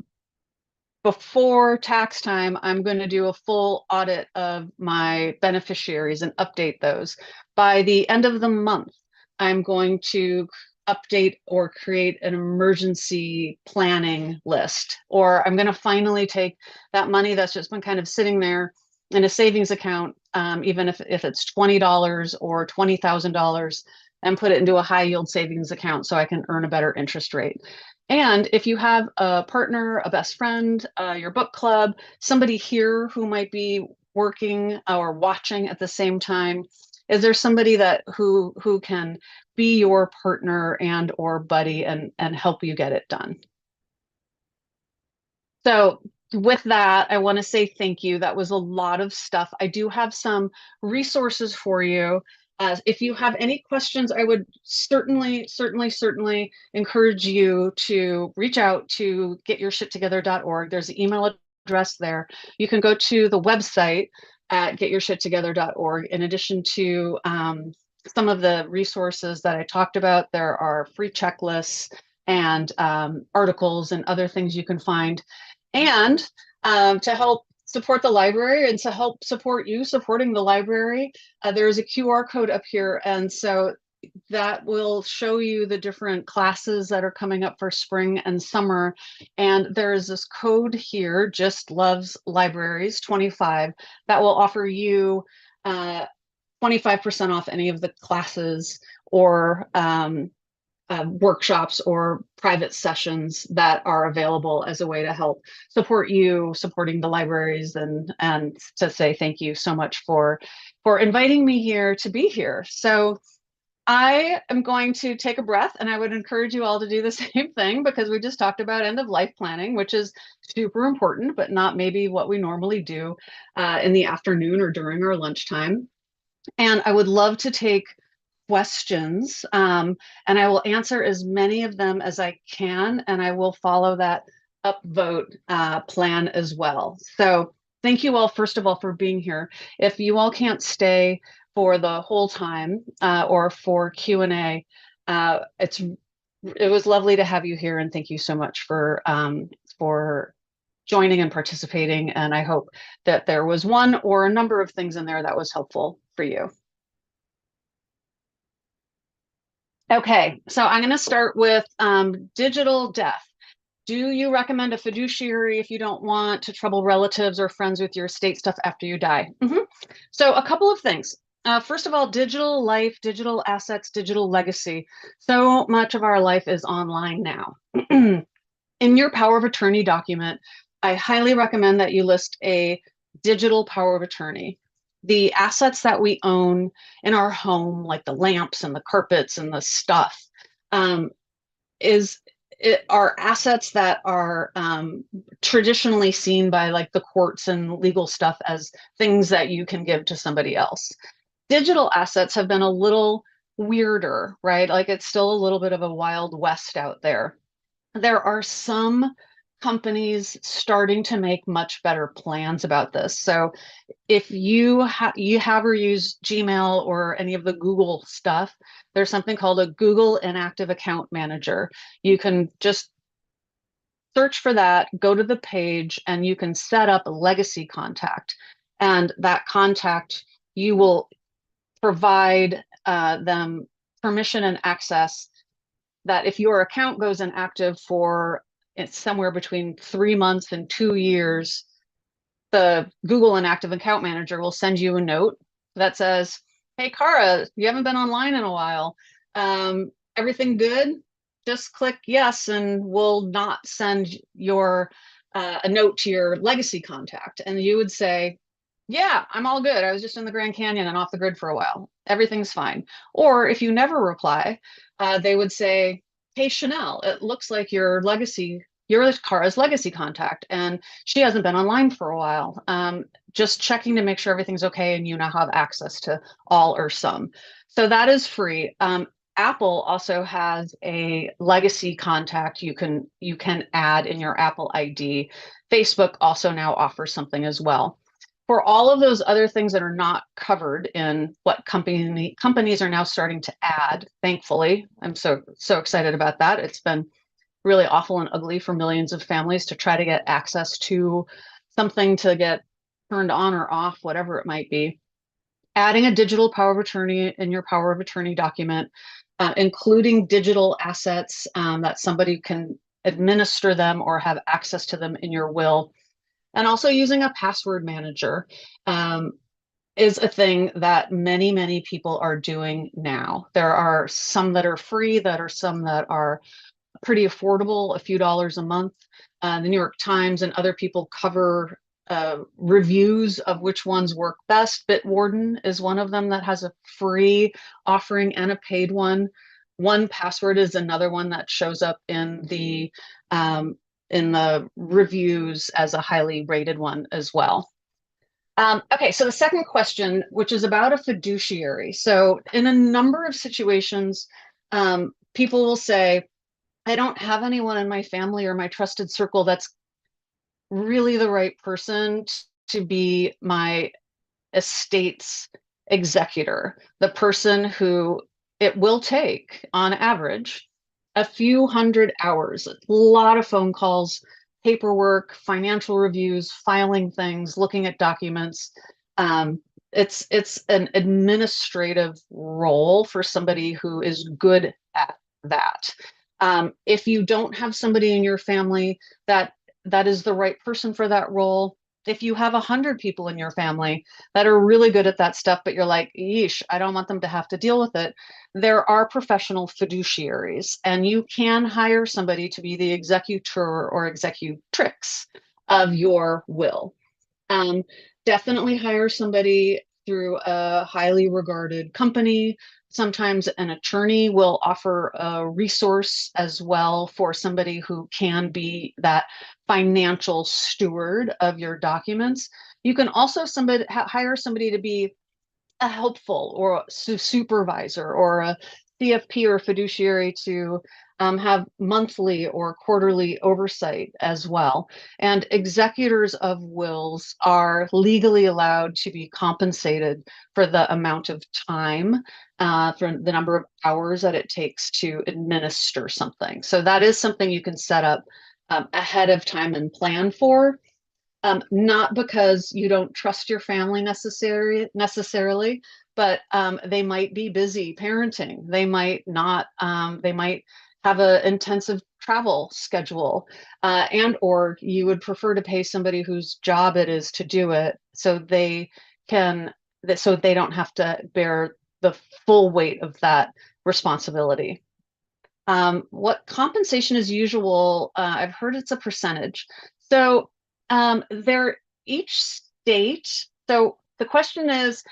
before tax time, I'm going to do a full audit of my beneficiaries and update those. By the end of the month, I'm going to update or create an emergency planning list. Or I'm going to finally take that money that's just been kind of sitting there in a savings account, even if it's $20 or $20,000, and put it into a high yield savings account so I can earn a better interest rate. And if you have a partner, a best friend, your book club, somebody here who might be working or watching at the same time, is there somebody who can be your partner and or buddy and help you get it done? So with that, I want to say thank you. That was a lot of stuff. I do have some resources for you. If you have any questions, I would certainly encourage you to reach out to getyourshittogether.org. There's an email address there. You can go to the website at getyourshittogether.org. In addition to some of the resources that I talked about, there are free checklists and articles and other things you can find. And to help support the library and to help support you supporting the library, there's a QR code up here. And so that will show you the different classes that are coming up for spring and summer. And there is this code here, Just Loves Libraries 25, that will offer you 25% off any of the classes or workshops or private sessions that are available as a way to help support you supporting the libraries, and to say thank you so much for inviting me here to be here. So I am going to take a breath, and I would encourage you all to do the same thing, because we just talked about end of life planning, which is super important, but not maybe what we normally do in the afternoon or during our lunchtime. And I would love to take questions, and I will answer as many of them as I can, and I will follow that upvote plan as well. So thank you all, first of all, for being here. If you all can't stay for the whole time or for Q&A, it was lovely to have you here, and thank you so much for joining and participating. And I hope that there was one or a number of things in there that was helpful for you. Okay, so I'm going to start with digital death. Do you recommend a fiduciary if you don't want to trouble relatives or friends with your estate stuff after you die? So a couple of things. First of all, digital life, digital assets, digital legacy. So much of our life is online now. In your power of attorney document, I highly recommend that you list a digital power of attorney. The assets that we own in our home, like the lamps and the carpets and the stuff, are assets that are traditionally seen by like the courts and legal stuff as things that you can give to somebody else. Digital assets have been a little weirder, right? Like it's still a little bit of a wild west out there. There are some companies starting to make much better plans about this. So if you have or use Gmail or any of the Google stuff, there's something called a Google Inactive Account Manager. You can just search for that, go to the page, and you can set up a legacy contact. And that contact, you will provide them permission and access that if your account goes inactive for it's somewhere between 3 months and 2 years, the Google Inactive Account Manager will send you a note that says, "Hey, Cara, you haven't been online in a while. Everything good? Just click yes, and we'll not send your a note to your legacy contact." And you would say, "Yeah, I'm all good. I was just in the Grand Canyon and off the grid for a while. Everything's fine." Or if you never reply, they would say, "Hey, Chanel, it looks like you're Cara's legacy contact, and she hasn't been online for a while. Just checking to make sure everything's okay, and you now have access to all or some." So that is free. Apple also has a legacy contact you can add in your Apple ID. Facebook also now offers something as well. For all of those other things that are not covered in what companies are now starting to add, thankfully, I'm so excited about that. It's been really awful and ugly for millions of families to try to get access to something to get turned on or off, whatever it might be. Adding a digital power of attorney in your power of attorney document, including digital assets that somebody can administer them or have access to them in your will, and also using a password manager is a thing that many people are doing now. There are some that are free, some that are pretty affordable, a few dollars a month. The New York Times and other people cover reviews of which ones work best. Bitwarden is one of them that has a free offering and a paid one. 1Password is another one that shows up in the in the reviews as a highly rated one as well. Okay, so the second question, which is about a fiduciary. So in a number of situations, people will say, I don't have anyone in my family or my trusted circle that's really the right person to be my estate's executor, the person who it will take, on average, a few hundred hours, a lot of phone calls, paperwork, financial reviews, filing things, looking at documents. Um, it's an administrative role for somebody who is good at that. If you don't have somebody in your family that is the right person for that role, if you have 100 people in your family that are really good at that stuff, but you're like, yeesh, I don't want them to have to deal with it, there are professional fiduciaries, and you can hire somebody to be the executor or executrix of your will. Um, Definitely hire somebody through a highly regarded company. Sometimes an attorney will offer a resource as well for somebody who can be that financial steward of your documents. You can also hire somebody to be a helpful or a supervisor or a CFP or fiduciary to have monthly or quarterly oversight as well. And executors of wills are legally allowed to be compensated for the amount of time, for the number of hours that it takes to administer something. So that is something you can set up ahead of time and plan for. Not because you don't trust your family necessarily, but they might be busy parenting. They might not. They might have an intensive travel schedule, and or you would prefer to pay somebody whose job it is to do it, so they can, so they don't have to bear the full weight of that responsibility. What compensation is usual? I've heard it's a percentage. So they're each state. So the question is,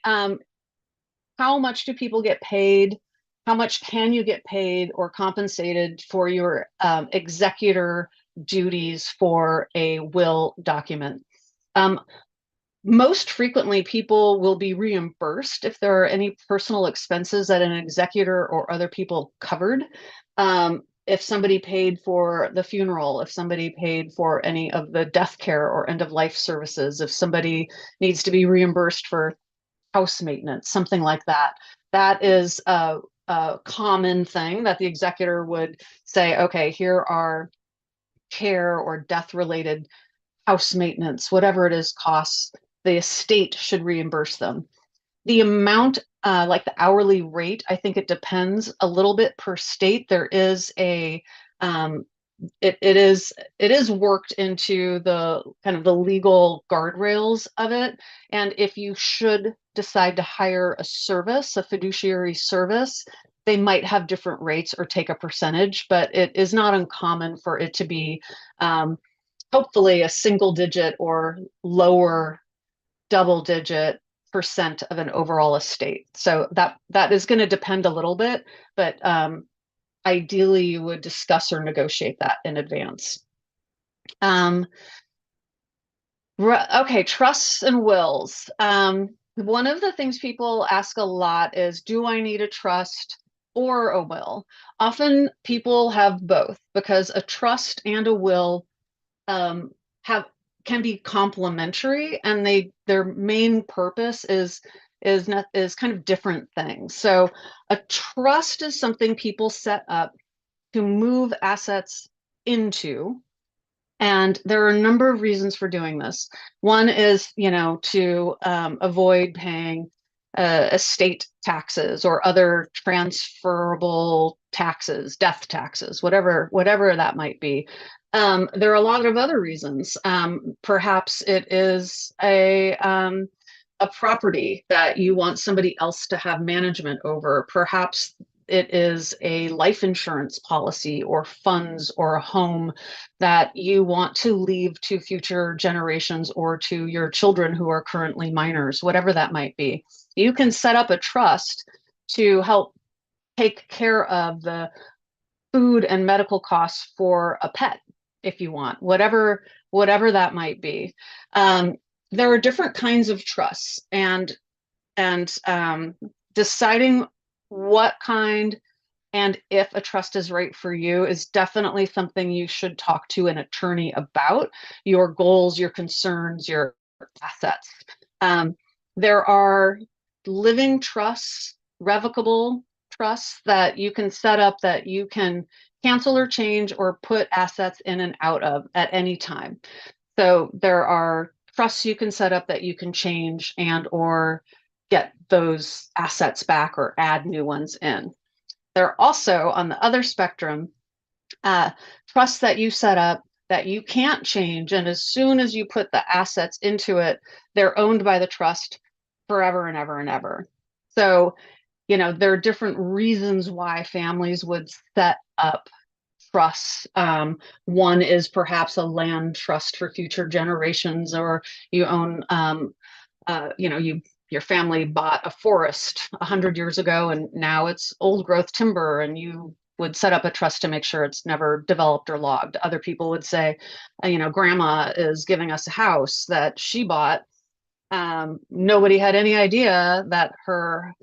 um, how much do people get paid? How much can you get paid or compensated for your executor duties for a will document? Um, Most frequently, people will be reimbursed if there are any personal expenses that an executor or other people covered. If somebody paid for the funeral, if somebody paid for any of the death care or end of life services, if somebody needs to be reimbursed for house maintenance, something like that, that is a common thing that the executor would say, okay, here are care or death related house maintenance, whatever it is costs, the estate should reimburse them. The amount, like the hourly rate, I think it depends a little bit per state. There is a, it is worked into the kind of the legal guardrails of it. And if you should decide to hire a service, a fiduciary service, they might have different rates or take a percentage, but it is not uncommon for it to be hopefully a single digit or lower double digit percent of an overall estate. So that is going to depend a little bit, but ideally you would discuss or negotiate that in advance. Um, okay, trusts and wills. One of the things people ask a lot is, do I need a trust or a will? Often people have both, because a trust and a will um, have can be complementary, and their main purpose is not is kind of different things. So a trust is something people set up to move assets into, and there are a number of reasons for doing this. One is, to avoid paying estate taxes or other transferable taxes, death taxes, whatever that might be. There are a lot of other reasons. Perhaps it is a property that you want somebody else to have management over. Perhaps it is a life insurance policy or funds or a home that you want to leave to future generations or to your children who are currently minors, whatever that might be. You can set up a trust to help take care of the food and medical costs for a pet. if you want, whatever that might be. Um, there are different kinds of trusts, and deciding what kind and if a trust is right for you is definitely something you should talk to an attorney about, your goals, your concerns, your assets. Um, there are living trusts, revocable trusts that you can set up that you can cancel or change or put assets in and out of at any time. So there are trusts you can set up that you can change and or get those assets back or add new ones in. There are also, on the other spectrum, uh, trusts that you set up that you can't change. And as soon as you put the assets into it, they're owned by the trust forever and ever and ever. So, there are different reasons why families would set up trusts. One is perhaps a land trust for future generations, or you own your family bought a forest 100 years ago and now it's old growth timber, and you would set up a trust to make sure it's never developed or logged. Other people would say, grandma is giving us a house that she bought. Nobody had any idea that her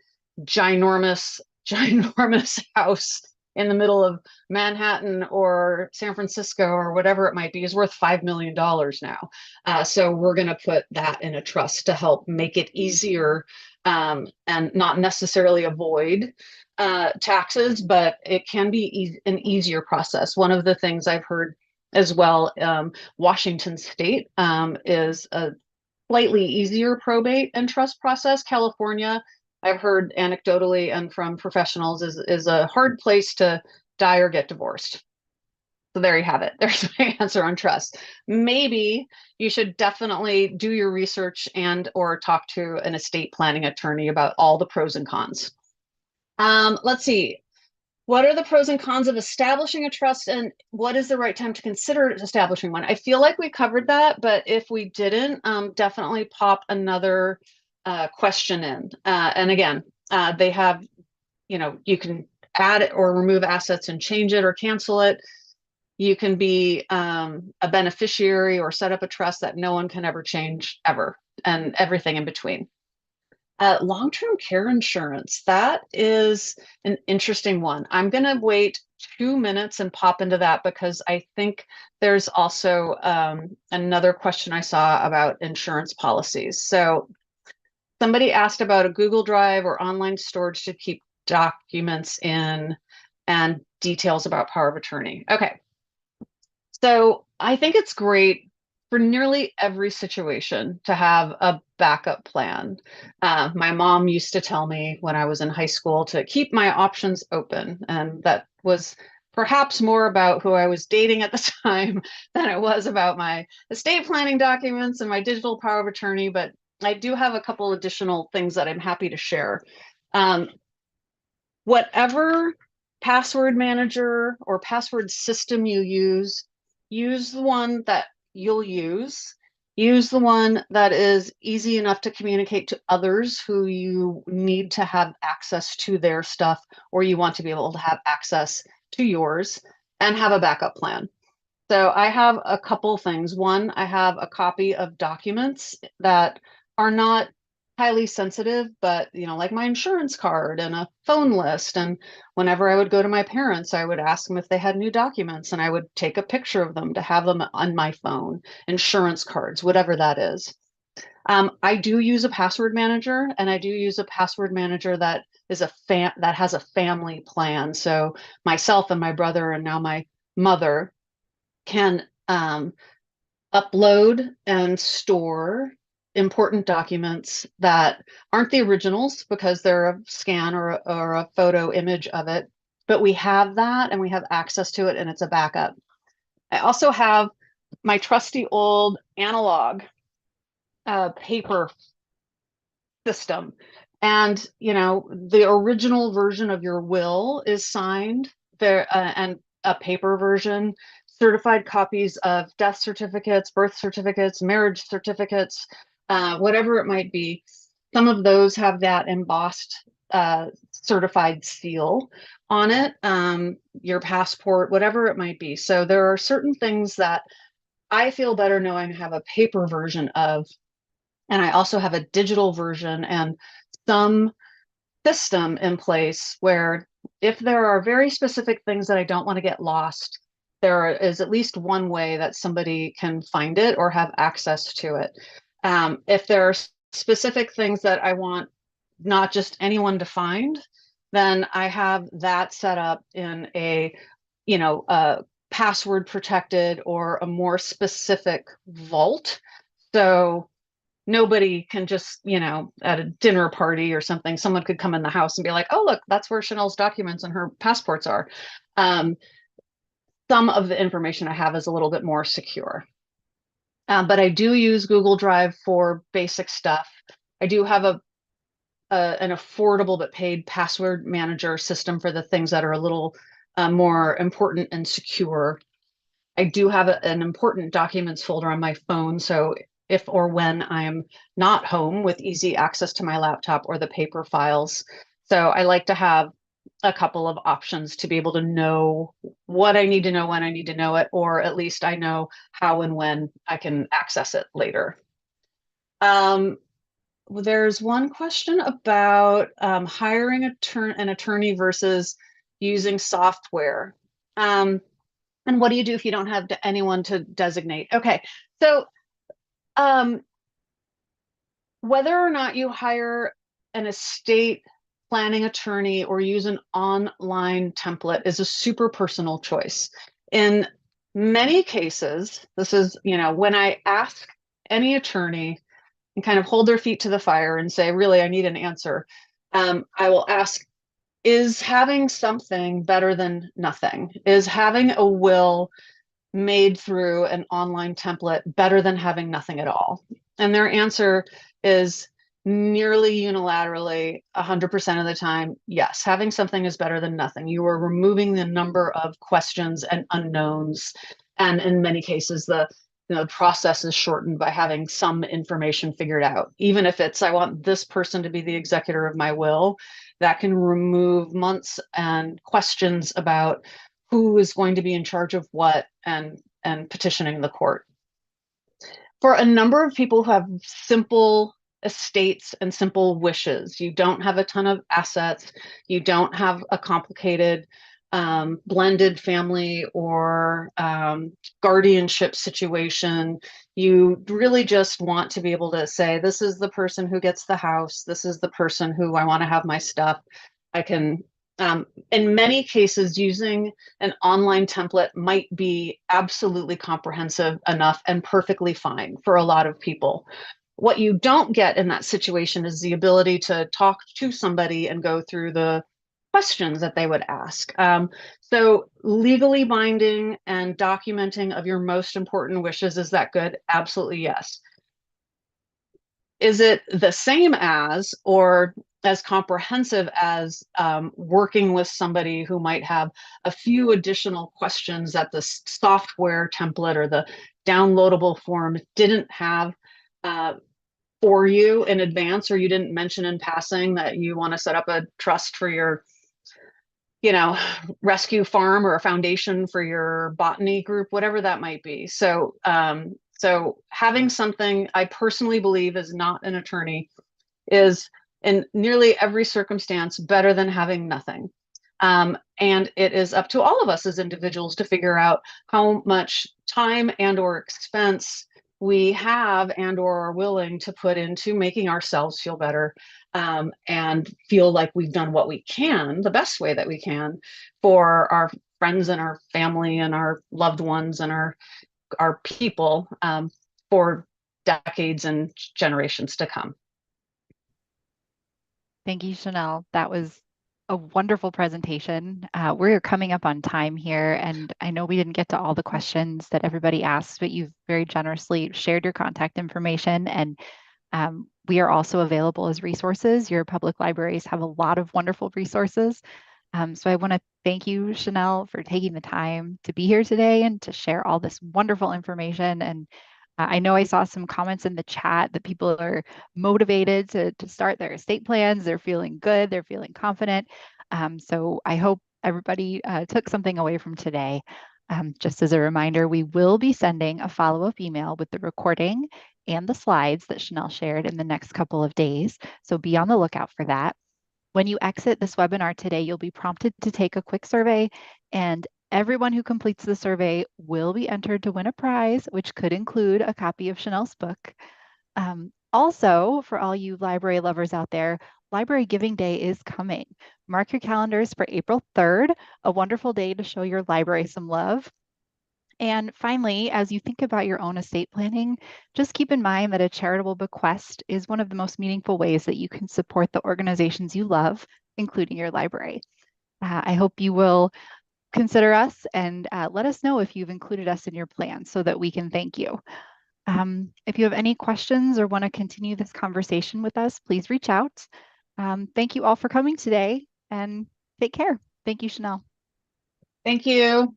ginormous, ginormous house in the middle of Manhattan or San Francisco or whatever it might be is worth $5 million now. So we're going to put that in a trust to help make it easier, and not necessarily avoid taxes, but it can be an easier process. One of the things I've heard as well, Washington State is a slightly easier probate and trust process. California, I've heard anecdotally and from professionals, is a hard place to die or get divorced. So there you have it. There's my answer on trust. Maybe you should definitely do your research and or talk to an estate planning attorney about all the pros and cons. Let's see. What are the pros and cons of establishing a trust, and what is the right time to consider establishing one? I feel like we covered that, but if we didn't, definitely pop another question in. And again, they have, you can add it or remove assets and change it or cancel it. You can be a beneficiary or set up a trust that no one can ever change ever, and everything in between. Long-term care insurance, that is an interesting one. I'm going to wait 2 minutes and pop into that because I think there's also another question I saw about insurance policies. So somebody asked about a Google Drive or online storage to keep documents in and details about power of attorney. Okay, so I think it's great for nearly every situation to have a backup plan. My mom used to tell me when I was in high school to keep my options open, and that was perhaps more about who I was dating at the time than it was about my estate planning documents and my digital power of attorney. But I do have a couple additional things that I'm happy to share. Um, Whatever password manager or password system you use the one that you'll use. Use the one that is easy enough to communicate to others who you need to have access to their stuff, or you want to be able to have access to yours, and have a backup plan. So I have a couple things. One, I have a copy of documents that are not highly sensitive, but like my insurance card and a phone list. And whenever I would go to my parents, I would ask them if they had new documents, and I would take a picture of them to have them on my phone, insurance cards, whatever that is. I do use a password manager, and I do use a password manager that is that has a family plan. So myself and my brother and now my mother can upload and store important documents that aren't the originals because they're a scan or a photo image of it, but we have that and we have access to it, and it's a backup. I also have my trusty old analog paper system. And, the original version of your will is signed there, and a paper version, certified copies of death certificates, birth certificates, marriage certificates, whatever it might be. Some of those have that embossed certified seal on it, your passport, whatever it might be. So there are certain things that I feel better knowing I have a paper version of, and I also have a digital version and some system in place where if there are very specific things that I don't want to get lost, there is at least one way that somebody can find it or have access to it. If there are specific things that I want not just anyone to find, then I have that set up in a password protected or a more specific vault. So nobody can just, at a dinner party or something, someone could come in the house and be like, oh, look, that's where Chanel's documents and her passports are. Um, some of the information I have is a little bit more secure. But I do use Google Drive for basic stuff. I do have an affordable but paid password manager system for the things that are a little more important and secure. I do have an important documents folder on my phone. So if or when I'm not home with easy access to my laptop or the paper files. So I like to have a couple of options to be able to know what I need to know when I need to know it, or at least I know how and when I can access it later. Um, there's one question about hiring an attorney versus using software. And what do you do if you don't have anyone to designate? Okay, so um, whether or not you hire an estate planning attorney or use an online template is a super personal choice. In many cases, this is, when I ask any attorney and kind of hold their feet to the fire and say, really, I need an answer. I will ask, is having something better than nothing? Is having a will made through an online template better than having nothing at all? And their answer is nearly unilaterally 100% of the time, yes, having something is better than nothing. You are removing the number of questions and unknowns. And in many cases, the process is shortened by having some information figured out. Even if it's, I want this person to be the executor of my will, that can remove months and questions about who is going to be in charge of what and petitioning the court. For a number of people who have simple estates and simple wishes, you don't have a ton of assets, you don't have a complicated blended family or guardianship situation. You really just want to be able to say, this is the person who gets the house, this is the person who I want to have my stuff. I can, in many cases, using an online template might be absolutely comprehensive enough and perfectly fine for a lot of people. What you don't get in that situation is the ability to talk to somebody and go through the questions that they would ask. So legally binding and documenting of your most important wishes, is that good? Absolutely yes. Is it the same as or as comprehensive as working with somebody who might have a few additional questions that the software template or the downloadable form didn't have for you in advance, or you didn't mention in passing that you want to set up a trust for your rescue farm or a foundation for your botany group, whatever that might be. So having something I personally believe is not an attorney is in nearly every circumstance better than having nothing. And it is up to all of us as individuals to figure out how much time and or expense we have and or are willing to put into making ourselves feel better, and feel like we've done what we can, the best way that we can, for our friends and our family and our loved ones and our people, for decades and generations to come. Thank you, Chanel. That was a wonderful presentation. We're coming up on time here, and I know we didn't get to all the questions that everybody asked, but you've very generously shared your contact information, and we are also available as resources. Your public libraries have a lot of wonderful resources. So I want to thank you, Chanel, for taking the time to be here today and to share all this wonderful information. And I know I saw some comments in the chat that people are motivated to start their estate plans. They're feeling good, they're feeling confident. So I hope everybody took something away from today. Just as a reminder, we will be sending a follow-up email with the recording and the slides that Chanel shared in the next couple of days. So be on the lookout for that. When you exit this webinar today, you'll be prompted to take a quick survey, and everyone who completes the survey will be entered to win a prize, which could include a copy of Chanel's book. Also, for all you library lovers out there, Library Giving Day is coming. Mark your calendars for April 3rd, a wonderful day to show your library some love. And finally, as you think about your own estate planning, just keep in mind that a charitable bequest is one of the most meaningful ways that you can support the organizations you love, including your library. I hope you will consider us and let us know if you've included us in your plan so that we can thank you. If you have any questions or want to continue this conversation with us, please reach out. Thank you all for coming today and take care. Thank you, Chanel. Thank you.